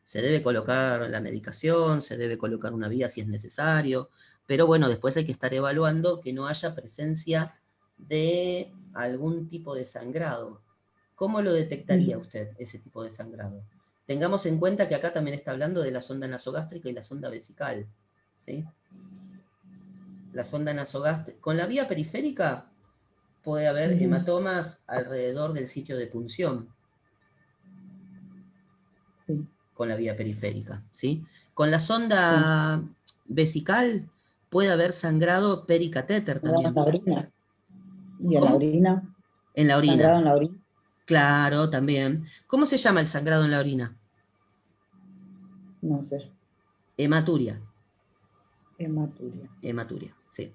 se debe colocar la medicación, se debe colocar una vía si es necesario, pero bueno, después hay que estar evaluando que no haya presencia de algún tipo de sangrado. ¿Cómo lo detectaría usted ese tipo de sangrado? Tengamos en cuenta que acá también está hablando de la sonda nasogástrica y la sonda vesical. ¿Sí? La sonda nasogástrica. Con la vía periférica puede haber hematomas alrededor del sitio de punción Sí. con la vía periférica. ¿Sí? Con la Sí. sonda vesical puede haber sangrado pericatéter Sangrado en también. la orina. Y en la ¿Cómo? orina. En la Sangrado orina. en la orina. Claro, también. ¿Cómo se llama el sangrado en la orina? No sé. Hematuria. Hematuria. Hematuria, sí.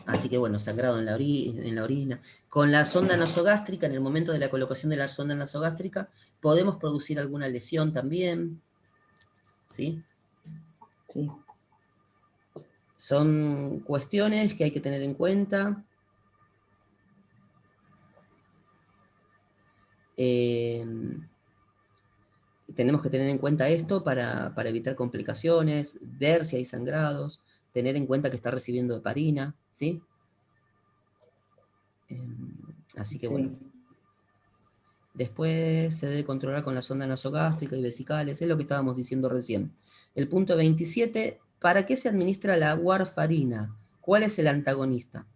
Así que bueno, sangrado en la orina. Con la sonda nasogástrica, en el momento de la colocación de la sonda nasogástrica, podemos producir alguna lesión también. ¿Sí? Sí. Son cuestiones que hay que tener en cuenta. Eh, tenemos que tener en cuenta esto para evitar complicaciones, ver si hay sangrados, tener en cuenta que está recibiendo heparina, ¿sí? Así que bueno. Sí. Después se debe controlar con la sonda nasogástrica y vesicales, es lo que estábamos diciendo recién. El punto 27, ¿para qué se administra la warfarina? ¿Cuál es el antagonista?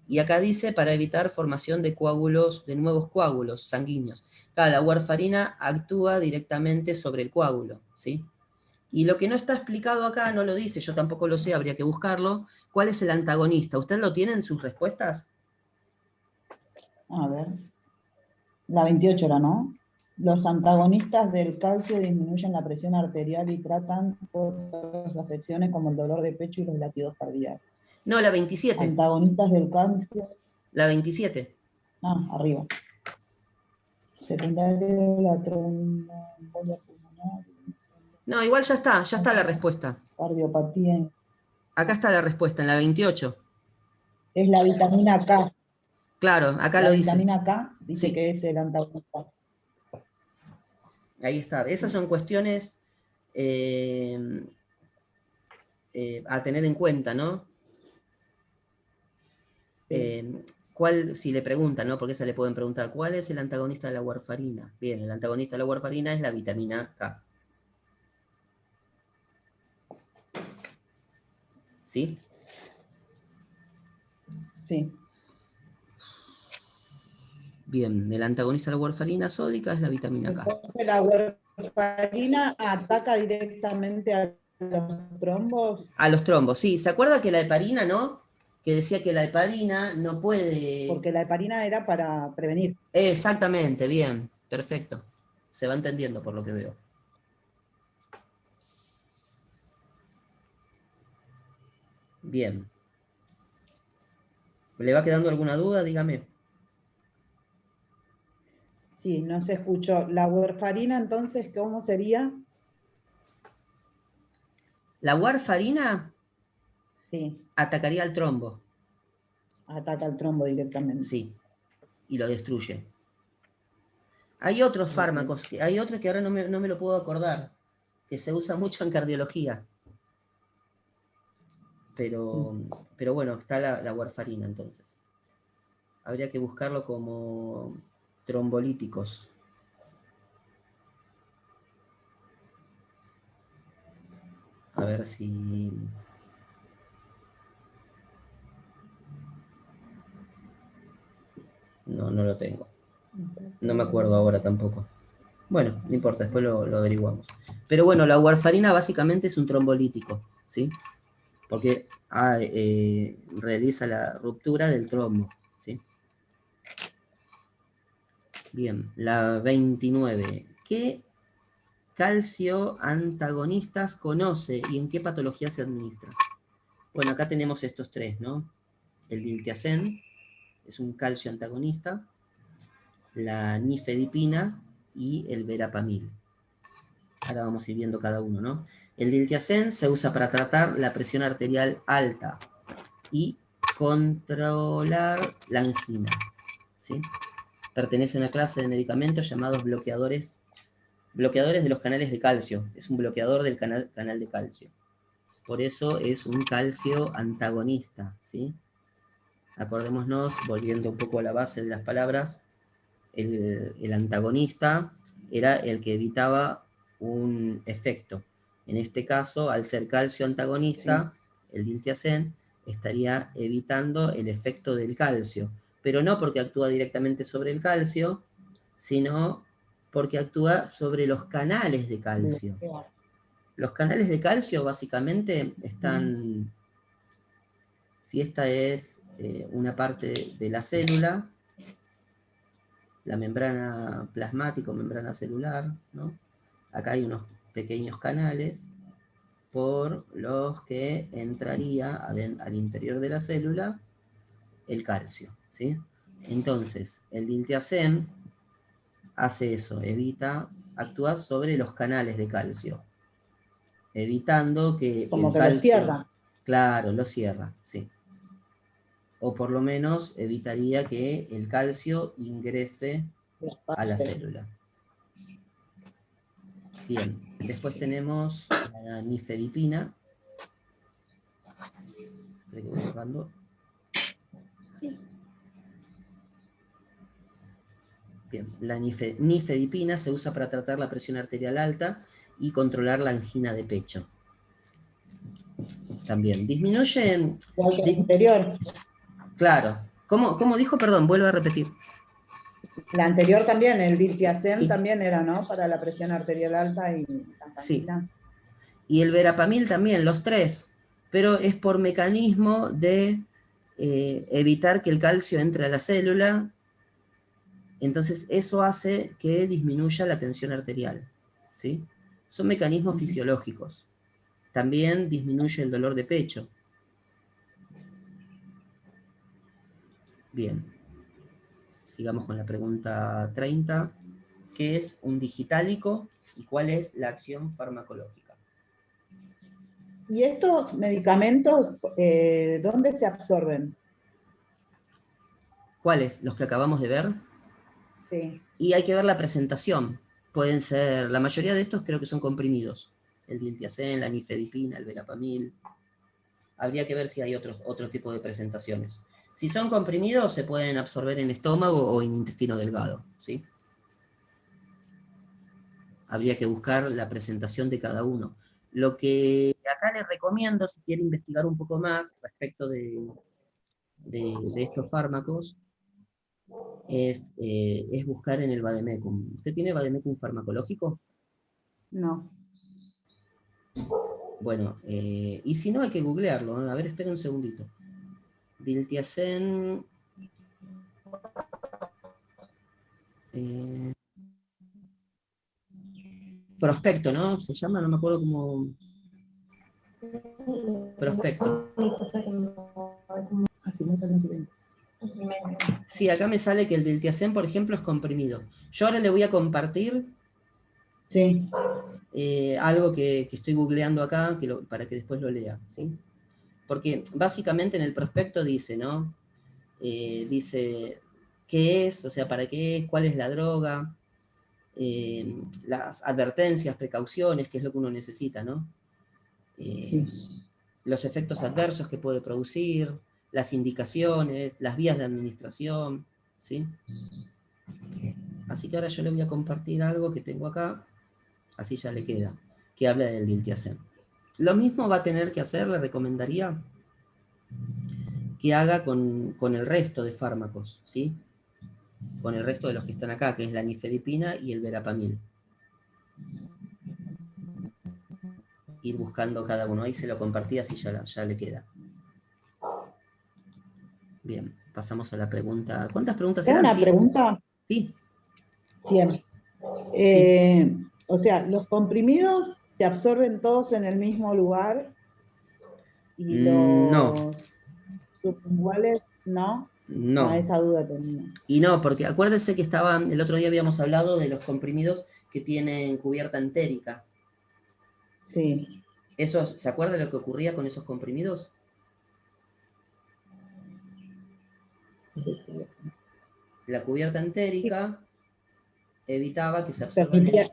Y acá dice para evitar formación de coágulos, de nuevos coágulos sanguíneos. Claro, la warfarina actúa directamente sobre el coágulo, ¿sí? Y lo que no está explicado acá, no lo dice, yo tampoco lo sé, habría que buscarlo. ¿Cuál es el antagonista? ¿Usted lo tiene en sus respuestas? A ver. La 28 era, ¿no? Los antagonistas del calcio disminuyen la presión arterial y tratan otras afecciones como el dolor de pecho y los latidos cardíacos. No, la 27. Antagonistas del calcio. La 27. Arriba. Secundario, la tromboembolia pulmonar. No, igual ya está la respuesta. Cardiopatía. Acá está la respuesta, en la 28. Es la vitamina K. Claro, acá La lo dice. vitamina K dice Sí, que es el antagonista. ahí está. Esas son cuestiones a tener en cuenta, ¿no? Si le preguntan, ¿no? Porque esa le pueden preguntar, ¿cuál es el antagonista de la warfarina? Bien, el antagonista de la warfarina es la vitamina K. ¿Sí? Sí. Bien, el antagonista de la warfarina sódica es la vitamina K. Entonces la warfarina ataca directamente a los trombos. A los trombos, sí. ¿Se acuerda que la heparina, no? Que decía que la heparina no puede... Porque la heparina era para prevenir. Exactamente, bien, perfecto. Se va entendiendo por lo que veo. Bien. ¿Le va quedando alguna duda? Dígame. Sí, no se escuchó. La warfarina, entonces, ¿cómo sería? La warfarina Sí, atacaría al trombo. ataca al trombo directamente. Sí, y lo destruye. Hay otros fármacos, hay otros que ahora no me lo puedo acordar, que se usa mucho en cardiología. Pero bueno, está la warfarina entonces. Habría que buscarlo como trombolíticos. A ver si... No, no lo tengo. No me acuerdo ahora tampoco. Bueno, no importa, después lo averiguamos. Pero bueno, la warfarina básicamente es un trombolítico, ¿sí? Porque realiza la ruptura del trombo, ¿sí? Bien, la 29. ¿Qué calcio antagonistas conoce y en qué patología se administra? Bueno, acá tenemos estos tres, ¿no? El diltiazem es un calcio antagonista, la nifedipina y el verapamil. Ahora vamos a ir viendo cada uno, ¿no? El diltiazem se usa para tratar la presión arterial alta y controlar la angina, ¿sí? Pertenece a una clase de medicamentos llamados bloqueadores de los canales de calcio. Es un bloqueador del canal de calcio. Por eso es un calcio antagonista, ¿sí? Acordémonos, volviendo un poco a la base de las palabras, el antagonista era el que evitaba un efecto. En este caso, al ser calcio antagonista, el diltiazem estaría evitando el efecto del calcio, pero no porque actúa directamente sobre el calcio, sino porque actúa sobre los canales de calcio. Los canales de calcio básicamente están, si esta es una parte de la célula, la membrana plasmática o membrana celular, ¿no? Acá hay unos pequeños canales por los que entraría al interior de la célula el calcio, ¿sí? Entonces, el diltiazem hace eso, actúa sobre los canales de calcio, evitando que como el que calcio... lo cierra. Claro, lo cierra, sí. O por lo menos evitaría que el calcio ingrese a la célula. Bien, después tenemos la nifedipina. Espera que voy buscando. Bien, la nifedipina se usa para tratar la presión arterial alta y controlar la angina de pecho. También disminuyen... Igual que el anterior. Claro. ¿Cómo dijo? Perdón, vuelvo a repetir. La anterior también, el diltiazem Sí. también era, ¿no? Para la presión arterial alta y las Sí. anginas. Y el verapamil también, los tres, pero es por mecanismo de evitar que el calcio entre a la célula. Entonces eso hace que disminuya la tensión arterial, ¿sí? Son mecanismos fisiológicos. También disminuye el dolor de pecho. Bien. Sigamos con la pregunta 30. ¿Qué es un digitálico y cuál es la acción farmacológica? ¿Y estos medicamentos, dónde se absorben? ¿Cuáles? ¿Los que acabamos de ver? Sí. Y hay que ver la presentación. Pueden ser, la mayoría de estos creo que son comprimidos. El diltiazem, la nifedipina, el verapamil. Habría que ver si hay otro tipo de presentaciones. Si son comprimidos, se pueden absorber en estómago o en intestino delgado, ¿sí? Habría que buscar la presentación de cada uno. Lo que acá les recomiendo, si quiere investigar un poco más respecto de estos fármacos, es buscar en el Vademecum. ¿Usted tiene Vademecum farmacológico? No. Bueno, y si no hay que googlearlo, ¿eh? A ver, espera un segundito. Diltiazem... Prospecto, ¿no? Se llama, no me acuerdo cómo... Prospecto. Así no salen. Sí, acá me sale que el diltiazem, por ejemplo, es comprimido. Yo ahora le voy a compartir Sí. algo que estoy googleando acá para que después lo lea, ¿sí? Porque básicamente en el prospecto dice, ¿no? Dice qué es, o sea, para qué es, cuál es la droga, las advertencias, precauciones, qué es lo que uno necesita, ¿no? Sí. Los efectos adversos que puede producir, las indicaciones, las vías de administración, ¿sí? Así que ahora yo le voy a compartir algo que tengo acá, así ya le queda, que habla del diltiazem. Lo mismo va a tener que hacer, le recomendaría, que haga con el resto de fármacos, ¿sí? Con el resto de los que están acá, que es la nifedipina y el verapamil. Ir buscando cada uno. Ahí se lo compartí, así ya le queda. Bien, pasamos a la pregunta. ¿Cuántas preguntas ¿Tengo eran? una 100. pregunta? Sí, 100. sí. O sea, los comprimidos se absorben todos en el mismo lugar y No, los sublinguales no. Ah, no. esa duda tenía. Y no, porque acuérdese que el otro día habíamos hablado de los comprimidos que tienen cubierta entérica. Sí. ¿Se acuerda de lo que ocurría con esos comprimidos? La cubierta Sí, entérica evitaba que se absorban permitía,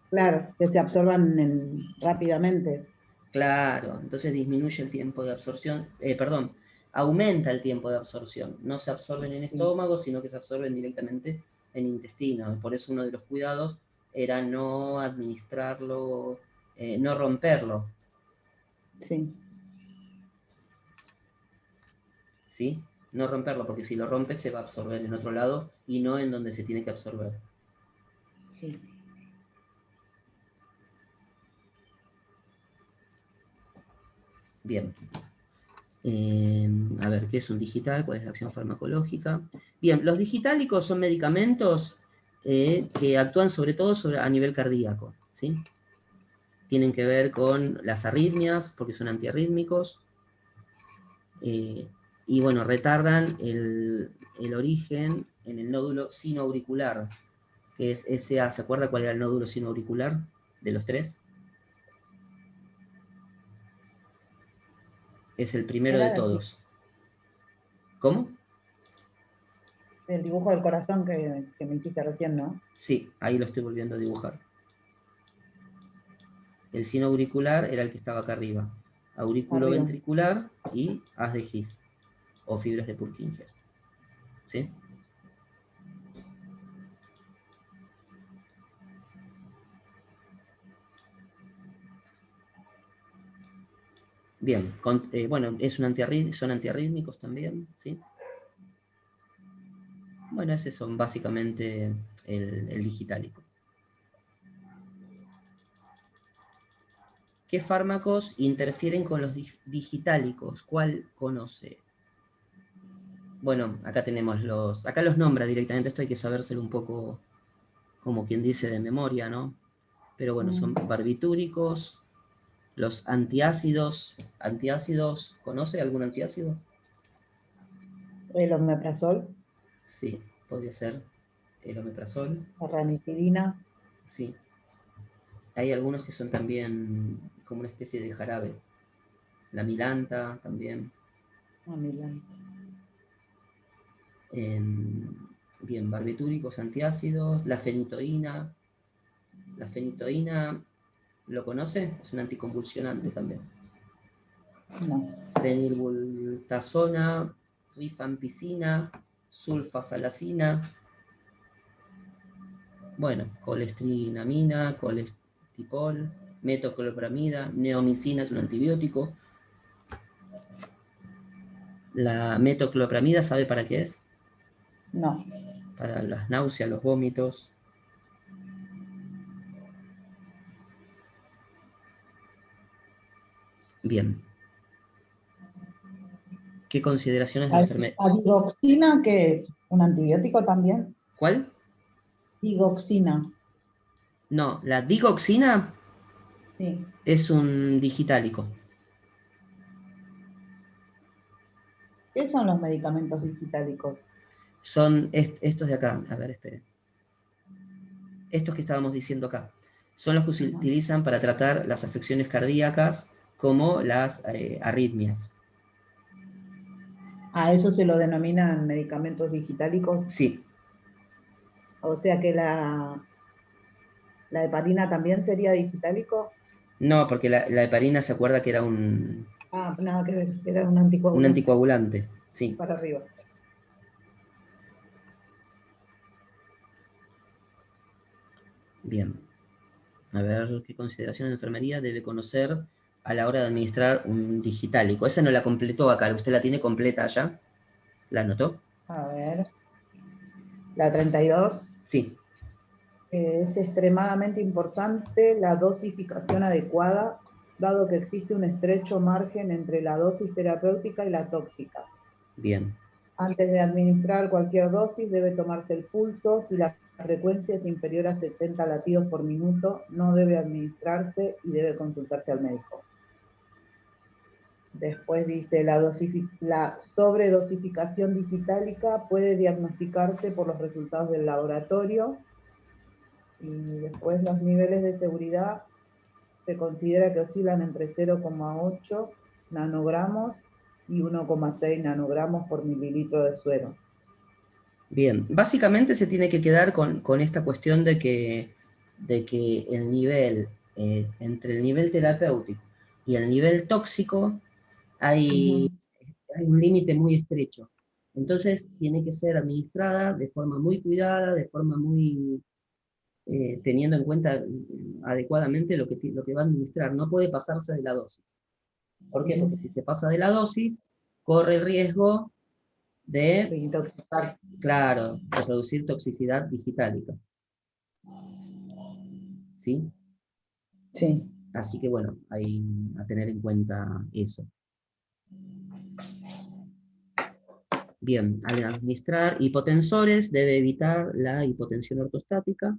claro, que se absorban rápidamente. Claro, entonces disminuye el tiempo de absorción, perdón, aumenta el tiempo de absorción. No se absorben en Sí. estómago, sino que se absorben directamente en intestino. Por eso uno de los cuidados era no administrarlo, no romperlo, Sí. ¿sí? No romperlo, porque si lo rompe se va a absorber en otro lado y no en donde se tiene que absorber. Sí. Bien. A ver, ¿qué es un digital? ¿Cuál es la acción farmacológica? Bien, los digitálicos son medicamentos que actúan sobre todo a nivel cardíaco, ¿sí? Tienen que ver con las arritmias, porque son antiarrítmicos, y bueno, retardan el origen en el nódulo sinoauricular, que es SA. ¿Se acuerda cuál era el nódulo sinoauricular de los tres? Es el primero de Era todos. ¿Cómo? el dibujo del corazón que me hiciste recién, ¿no? Sí, ahí lo estoy volviendo a dibujar. El sino auricular era el que estaba acá arriba. Aurículo Arriba. ventricular y haz de His, o fibras de Purkinje. ¿Sí? Bien, bueno, son antiarrítmicos también, ¿sí? Bueno, esos son básicamente el digitálico. ¿Qué fármacos interfieren con los digitálicos? ¿Cuál conoce? Bueno, acá tenemos acá los nombra directamente, esto hay que sabérselo un poco, como quien dice, de memoria, ¿no? Pero bueno, son barbitúricos, los antiácidos. ¿Antiácidos? ¿Conoce algún antiácido? El omeprazol, Sí, podría ser el omeprazol. la ranitidina, Sí. Hay algunos que son también como una especie de jarabe. La milanta también. amilán. Bien, barbitúricos, antiácidos, la fenitoína. La fenitoína, ¿lo conoce? Es un anticonvulsionante también. No. Fenilbutazona, rifampicina, sulfasalacina. Bueno, colestrinamina, colestipol, metoclopramida, neomicina es un antibiótico. La metoclopramida, ¿sabe para qué es? No. Para las náuseas, los vómitos. Bien. ¿Qué consideraciones de ¿La enfermedad? digoxina qué es? ¿Un antibiótico también? ¿Cuál? Digoxina, No, la digoxina sí. es un digitálico. ¿Qué son los medicamentos digitálicos? Son estos de acá. A ver, esperen. Estos que estábamos diciendo acá. Son los que se Ajá. utilizan para tratar las afecciones cardíacas como las arritmias. A eso se lo denominan medicamentos digitálicos. Sí. O sea que la heparina también sería digitálico. No, porque la heparina se acuerda que era Ah, nada que ver, era un un anticoagulante. anticoagulante. Sí. Para arriba. Bien. A ver qué consideración de enfermería debe conocer a la hora de administrar un digitálico. Esa no la completó acá, usted la tiene completa allá. ¿La anotó? A ver, la 32. Sí. Es extremadamente importante la dosificación adecuada, dado que existe un estrecho margen entre la dosis terapéutica y la tóxica. Bien. Antes de administrar cualquier dosis debe tomarse el pulso. Si la frecuencia es inferior a 70 latidos por minuto, no debe administrarse y debe consultarse al médico. Después dice, la sobredosificación digitálica puede diagnosticarse por los resultados del laboratorio. Y después los niveles de seguridad se considera que oscilan entre 0,8 nanogramos y 1,6 nanogramos por mililitro de suero. Bien. Básicamente se tiene que quedar con esta cuestión de que el nivel, entre el nivel terapéutico y el nivel tóxico, hay, hay un límite muy estrecho. Entonces tiene que ser administrada de forma muy cuidada, de forma muy teniendo en cuenta adecuadamente lo que va a administrar. No puede pasarse de la dosis. ¿Por qué? Porque si se pasa de la dosis, corre el riesgo de, Intoxicar. claro, de producir toxicidad digitálica. ¿Sí? Sí. Así que bueno, hay a tener en cuenta eso. Bien, al administrar hipotensores debe evitar la hipotensión ortostática.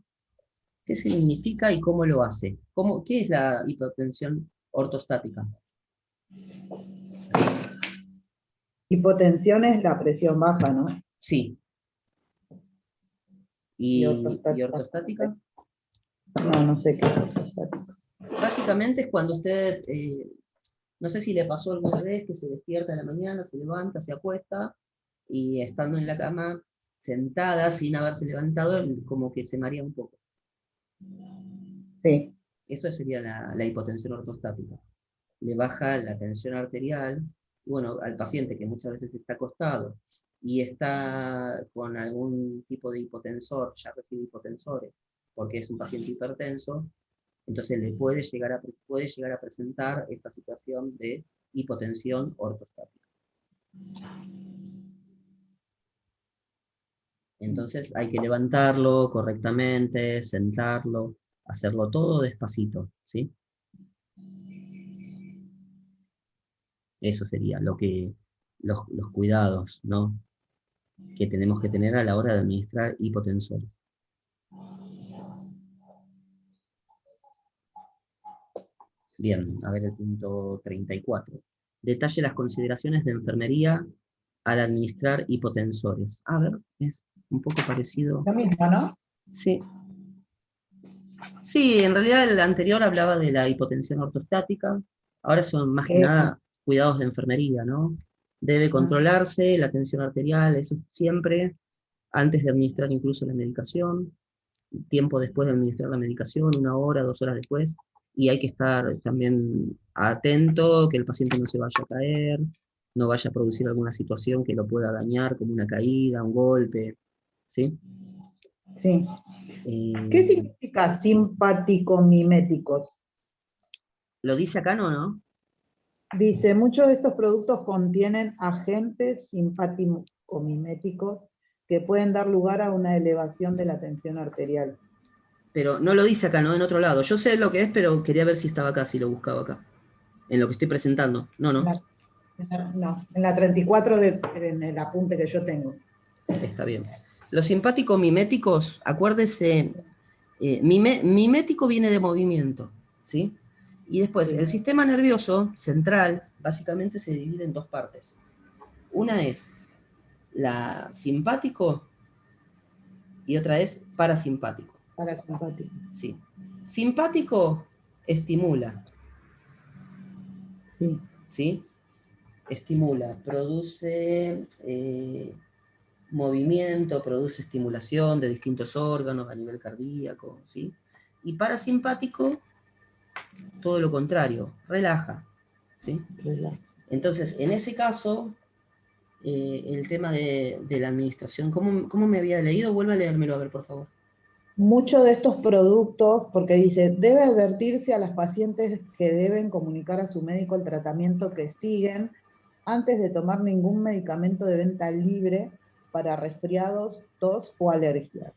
¿Qué significa y cómo lo hace? ¿Qué es la hipotensión ortostática? Hipotensión es la presión baja, ¿no? Sí. Y ¿Y ortostática. ortostática? No, no sé qué es ortostática. Básicamente es cuando usted, no sé si le pasó alguna vez que se despierta en la mañana, se levanta, se acuesta, y estando en la cama, sentada, sin haberse levantado, como que se marea un poco. Sí. Eso sería la hipotensión ortostática. Le baja la tensión arterial, y bueno, al paciente que muchas veces está acostado y está con algún tipo de hipotensor, ya recibe hipotensores, porque es un paciente hipertenso, entonces puede llegar a presentar esta situación de hipotensión ortostática. Entonces hay que levantarlo correctamente, sentarlo, hacerlo todo despacito, ¿sí? Eso sería los cuidados, ¿no?, que tenemos que tener a la hora de administrar hipotensores. Bien, a ver el punto 34. Detalle las consideraciones de enfermería al administrar hipotensores. A ver, es un poco parecido. Lo mismo, ¿no? Sí. Sí, en realidad el anterior hablaba de la hipotensión ortostática. Ahora son más que Eso. nada cuidados de enfermería, ¿no? Debe controlarse la tensión arterial, eso siempre, antes de administrar incluso la medicación, tiempo después de administrar la medicación, 1 hora, 2 horas después, y hay que estar también atento, que el paciente no se vaya a caer, no vaya a producir alguna situación que lo pueda dañar, como una caída, un golpe, ¿sí? Sí. ¿Qué Eh, significa simpático-miméticos? ¿Lo dice acá, no? Dice, muchos de estos productos contienen agentes simpático-miméticos que pueden dar lugar a una elevación de la tensión arterial. Pero no lo dice acá, ¿no? En otro lado. Yo sé lo que es, pero quería ver si estaba acá, si lo buscaba acá. En lo que estoy presentando. No. No, en la 34 en el apunte que yo tengo. Está bien. Los simpáticos miméticos, acuérdese, mimético viene de movimiento, ¿sí? Y después, Sí. el sistema nervioso central básicamente se divide en dos partes. Una es la simpático y otra es parasimpático. Parasimpático. ¿Sí? Simpático estimula, Sí. ¿sí? Estimula, produce movimiento, produce estimulación de distintos órganos a nivel cardíaco, ¿sí? Y parasimpático, todo lo contrario, relaja, ¿sí? Relaja. Entonces, en ese caso, el tema de la administración, ¿cómo me había leído? Vuelve a leérmelo, a ver, por favor. Muchos de estos productos, porque dice, debe advertirse a las pacientes que deben comunicar a su médico el tratamiento que siguen antes de tomar ningún medicamento de venta libre para resfriados, tos o alergias.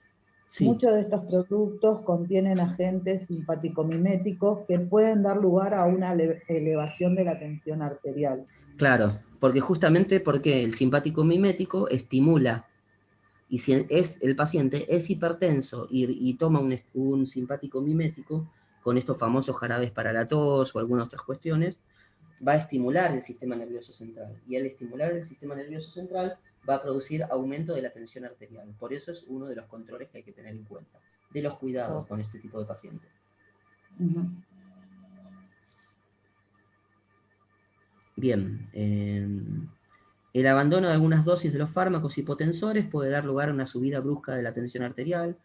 Sí, Muchos de estos productos contienen agentes simpático-miméticos que pueden dar lugar a una elevación de la tensión arterial. claro, porque justamente porque el simpático mimético estimula. Y si el paciente es hipertenso y toma un simpático mimético, con estos famosos jarabes para la tos o algunas otras cuestiones, va a estimular el sistema nervioso central. Y al estimular el sistema nervioso central, va a producir aumento de la tensión arterial. Por eso es uno de los controles que hay que tener en cuenta, de los cuidados con este tipo de pacientes. Bien, el abandono de algunas dosis de los fármacos hipotensores puede dar lugar a una subida brusca de la tensión arterial.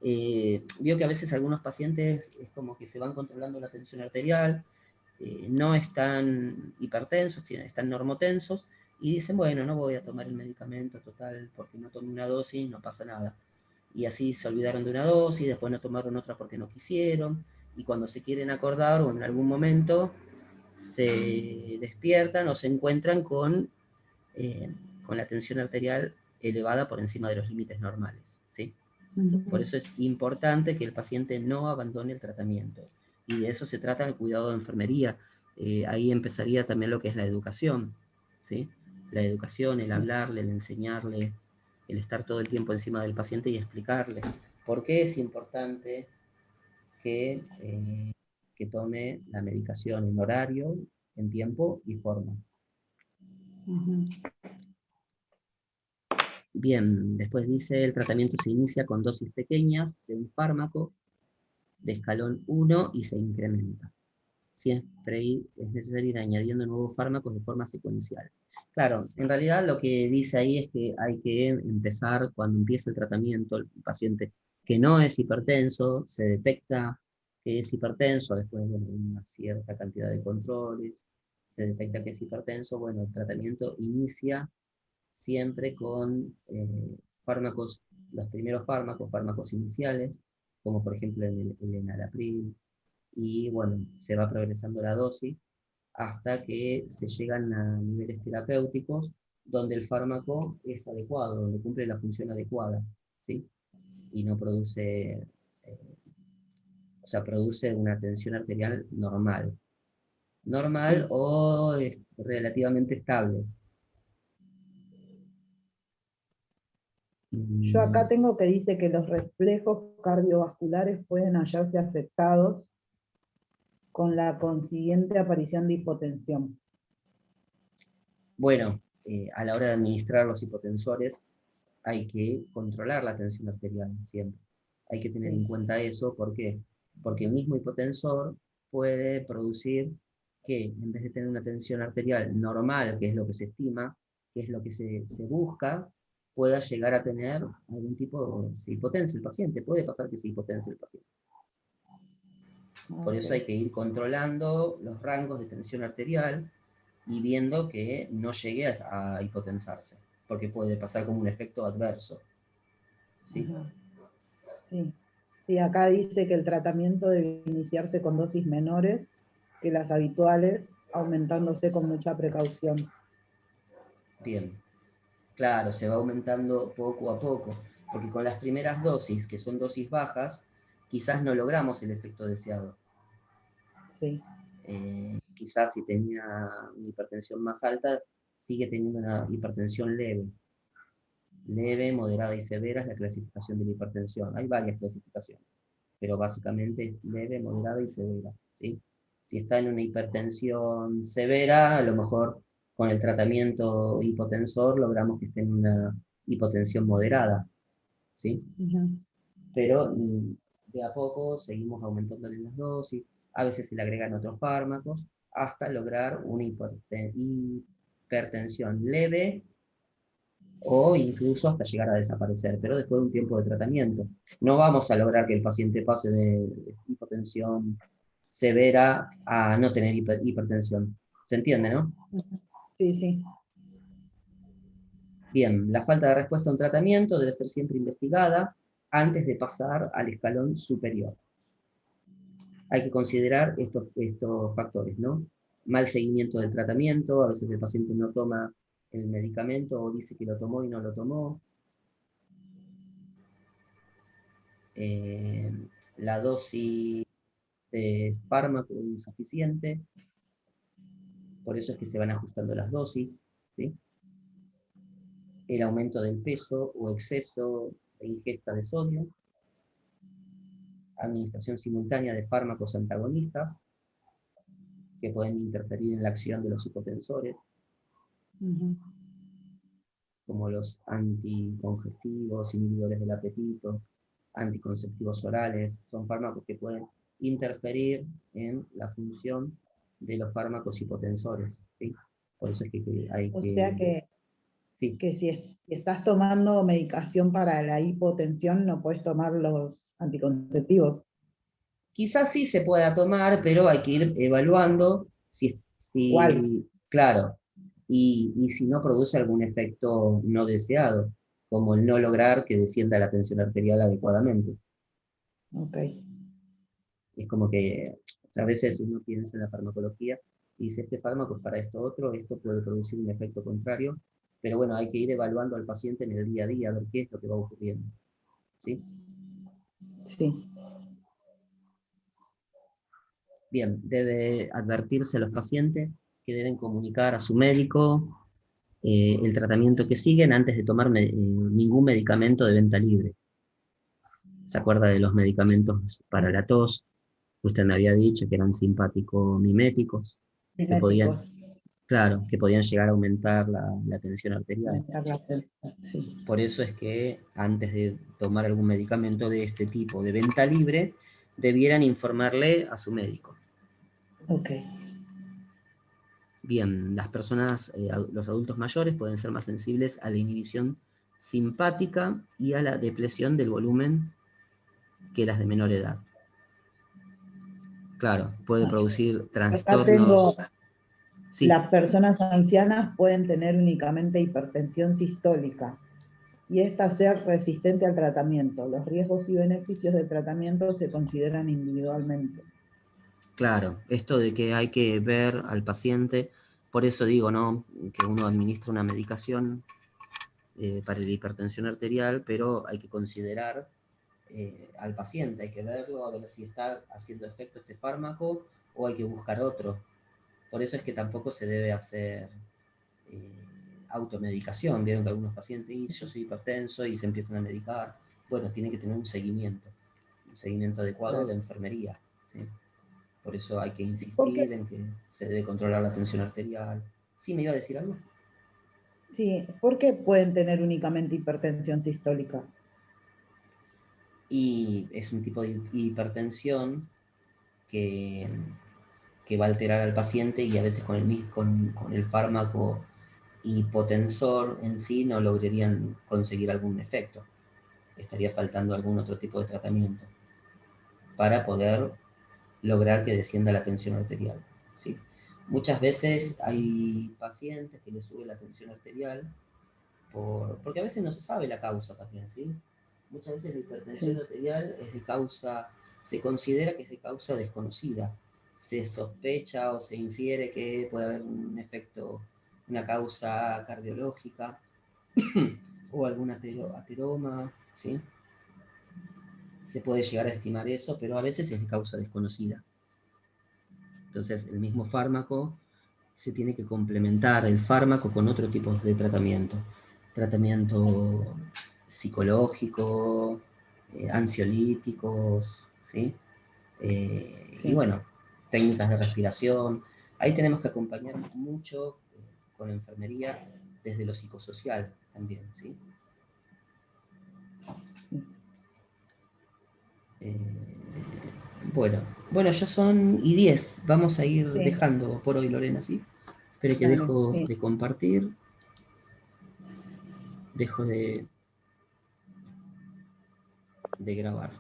Vio que a veces algunos pacientes es como que se van controlando la tensión arterial, no están hipertensos, están normotensos, y dicen, bueno, no voy a tomar el medicamento total porque no tomé una dosis, no pasa nada. Y así se olvidaron de una dosis, después no tomaron otra porque no quisieron, y cuando se quieren acordar o en algún momento se despiertan o se encuentran con la tensión arterial elevada por encima de los límites normales, ¿sí? Por eso es importante que el paciente no abandone el tratamiento. Y de eso se trata el cuidado de enfermería. Ahí empezaría también lo que es la educación, ¿sí? La educación, el hablarle, el enseñarle, el estar todo el tiempo encima del paciente y explicarle por qué es importante que tome la medicación en horario, en tiempo y forma. Bien, después dice, el tratamiento se inicia con dosis pequeñas de un fármaco de escalón 1 y se incrementa. Siempre es necesario ir añadiendo nuevos fármacos de forma secuencial. Claro, en realidad lo que dice ahí es que hay que empezar cuando empieza el tratamiento, el paciente que no es hipertenso, se detecta que es hipertenso después de una cierta cantidad de controles, se detecta que es hipertenso, bueno, el tratamiento inicia siempre con fármacos, los primeros fármacos iniciales, como por ejemplo el enalapril, y bueno, se va progresando la dosis hasta que se llegan a niveles terapéuticos donde el fármaco es adecuado, donde cumple la función adecuada, ¿sí? Y no produce, o sea, produce una tensión arterial normal. normal Sí. o relativamente estable. Yo acá Mm, tengo que dice que los reflejos cardiovasculares pueden hallarse afectados con la consiguiente aparición de hipotensión. Bueno, a la hora de administrar los hipotensores hay que controlar la tensión arterial siempre. Hay que tener en Sí. cuenta eso, ¿por qué? Porque el mismo hipotensor puede producir que en vez de tener una tensión arterial normal, que es lo que se estima, que es lo que se busca, pueda llegar a tener algún tipo de hipotencia el paciente. Puede pasar que se hipotense el paciente. Por Ok. eso hay que ir controlando los rangos de tensión arterial y viendo que no llegue a hipotensarse, porque puede pasar como un efecto adverso. ¿Sí? Ajá. Sí. Sí, acá dice que el tratamiento debe iniciarse con dosis menores que las habituales, aumentándose con mucha precaución. Bien. Claro, se va aumentando poco a poco, porque con las primeras dosis, que son dosis bajas, quizás no logramos el efecto deseado. Sí. Quizás si tenía una hipertensión más alta, sigue teniendo una hipertensión leve. Leve, moderada y severa es la clasificación de la hipertensión. Hay varias clasificaciones, pero básicamente es leve, moderada y severa. ¿Sí? Si está en una hipertensión severa, a lo mejor con el tratamiento hipotensor logramos que esté en una hipotensión moderada. ¿Sí? Ujú. Pero de a poco seguimos aumentando las dosis, a veces se le agregan otros fármacos, hasta lograr una hipertensión leve o incluso hasta llegar a desaparecer, pero después de un tiempo de tratamiento. No vamos a lograr que el paciente pase de hipotensión severa a no tener hipertensión. ¿Se entiende, no? Sí, sí. Bien, la falta de respuesta a un tratamiento debe ser siempre investigada antes de pasar al escalón superior. Hay que considerar estos factores, ¿no? Mal seguimiento del tratamiento, a veces el paciente no toma el medicamento o dice que lo tomó y no lo tomó. Eh, la dosis de fármaco insuficiente, por eso es que se van ajustando las dosis, ¿sí? El aumento del peso o exceso de ingesta de sodio, administración simultánea de fármacos antagonistas que pueden interferir en la acción de los hipotensores, Ujú. como los anticongestivos, inhibidores del apetito, anticonceptivos orales, son fármacos que pueden interferir en la función de los fármacos hipotensores, ¿sí? Por eso es que hay O sea que, sí, que si estás tomando medicación para la hipotensión, no puedes tomar los anticonceptivos. quizás sí se pueda tomar, pero hay que ir evaluando ¿Cuál? claro, y si no produce algún efecto no deseado, como el no lograr que descienda la tensión arterial adecuadamente. Ok. Es como que a veces uno piensa en la farmacología y dice, este fármaco es para esto otro, esto puede producir un efecto contrario, pero bueno, hay que ir evaluando al paciente en el día a día, a ver qué es lo que va ocurriendo. ¿Sí? Sí. Bien, debe advertirse a los pacientes que deben comunicar a su médico el tratamiento que siguen antes de tomar ningún medicamento de venta libre. ¿Se acuerda de los medicamentos para la tos? Usted me había dicho que eran simpático-miméticos, que Miméticos. podían, claro, que podían llegar a aumentar la tensión arterial. Aumentar la tensión. Sí. Por eso es que antes de tomar algún medicamento de este tipo de venta libre, debieran informarle a su médico. Ok. Bien, las personas, los adultos mayores pueden ser más sensibles a la inhibición simpática y a la depresión del volumen que las de menor edad. Claro, puede Ah, producir acá tengo, trastornos. Sí, las personas ancianas pueden tener únicamente hipertensión sistólica y esta ser resistente al tratamiento. Los riesgos y beneficios del tratamiento se consideran individualmente. claro, esto de que hay que ver al paciente, por eso digo, ¿no? Que uno administra una medicación para la hipertensión arterial, pero hay que considerar al paciente, hay que verlo, a ver si está haciendo efecto este fármaco o hay que buscar otro. Por eso es que tampoco se debe hacer automedicación. Vieron que algunos pacientes, y yo soy hipertenso, y se empiezan a medicar. Bueno, tiene que tener un seguimiento adecuado Claro. de enfermería, ¿sí? Por eso hay que ¿Por qué? insistir en que se debe controlar la tensión arterial. ¿Sí me iba a decir algo? Sí, ¿por qué pueden tener únicamente hipertensión sistólica? Y es un tipo de hipertensión que, que va a alterar al paciente, y a veces con el fármaco hipotensor en sí no lograrían conseguir algún efecto. Estaría faltando algún otro tipo de tratamiento para poder lograr que descienda la tensión arterial, ¿sí? Muchas veces hay pacientes que les sube la tensión arterial porque a veces no se sabe la causa también, ¿sí? Muchas veces la hipertensión Sí, arterial es de causa, se considera que es de causa desconocida. Se sospecha o se infiere que puede haber un efecto, una causa cardiológica o algún ateroma, ¿sí? Se puede llegar a estimar eso, pero a veces es de causa desconocida. Entonces, el mismo fármaco se tiene que complementar el fármaco con otro tipo de tratamiento. Tratamiento psicológico, ansiolíticos, ¿sí? Y sí. bueno, técnicas de respiración. Ahí tenemos que acompañar mucho con la enfermería desde lo psicosocial también, ¿sí? Sí. Eh, bueno, bueno, ya son y 10. Vamos a ir Sí, dejando por hoy, Lorena, ¿sí? Espere que dale, dejo sí. de compartir, dejo de grabar.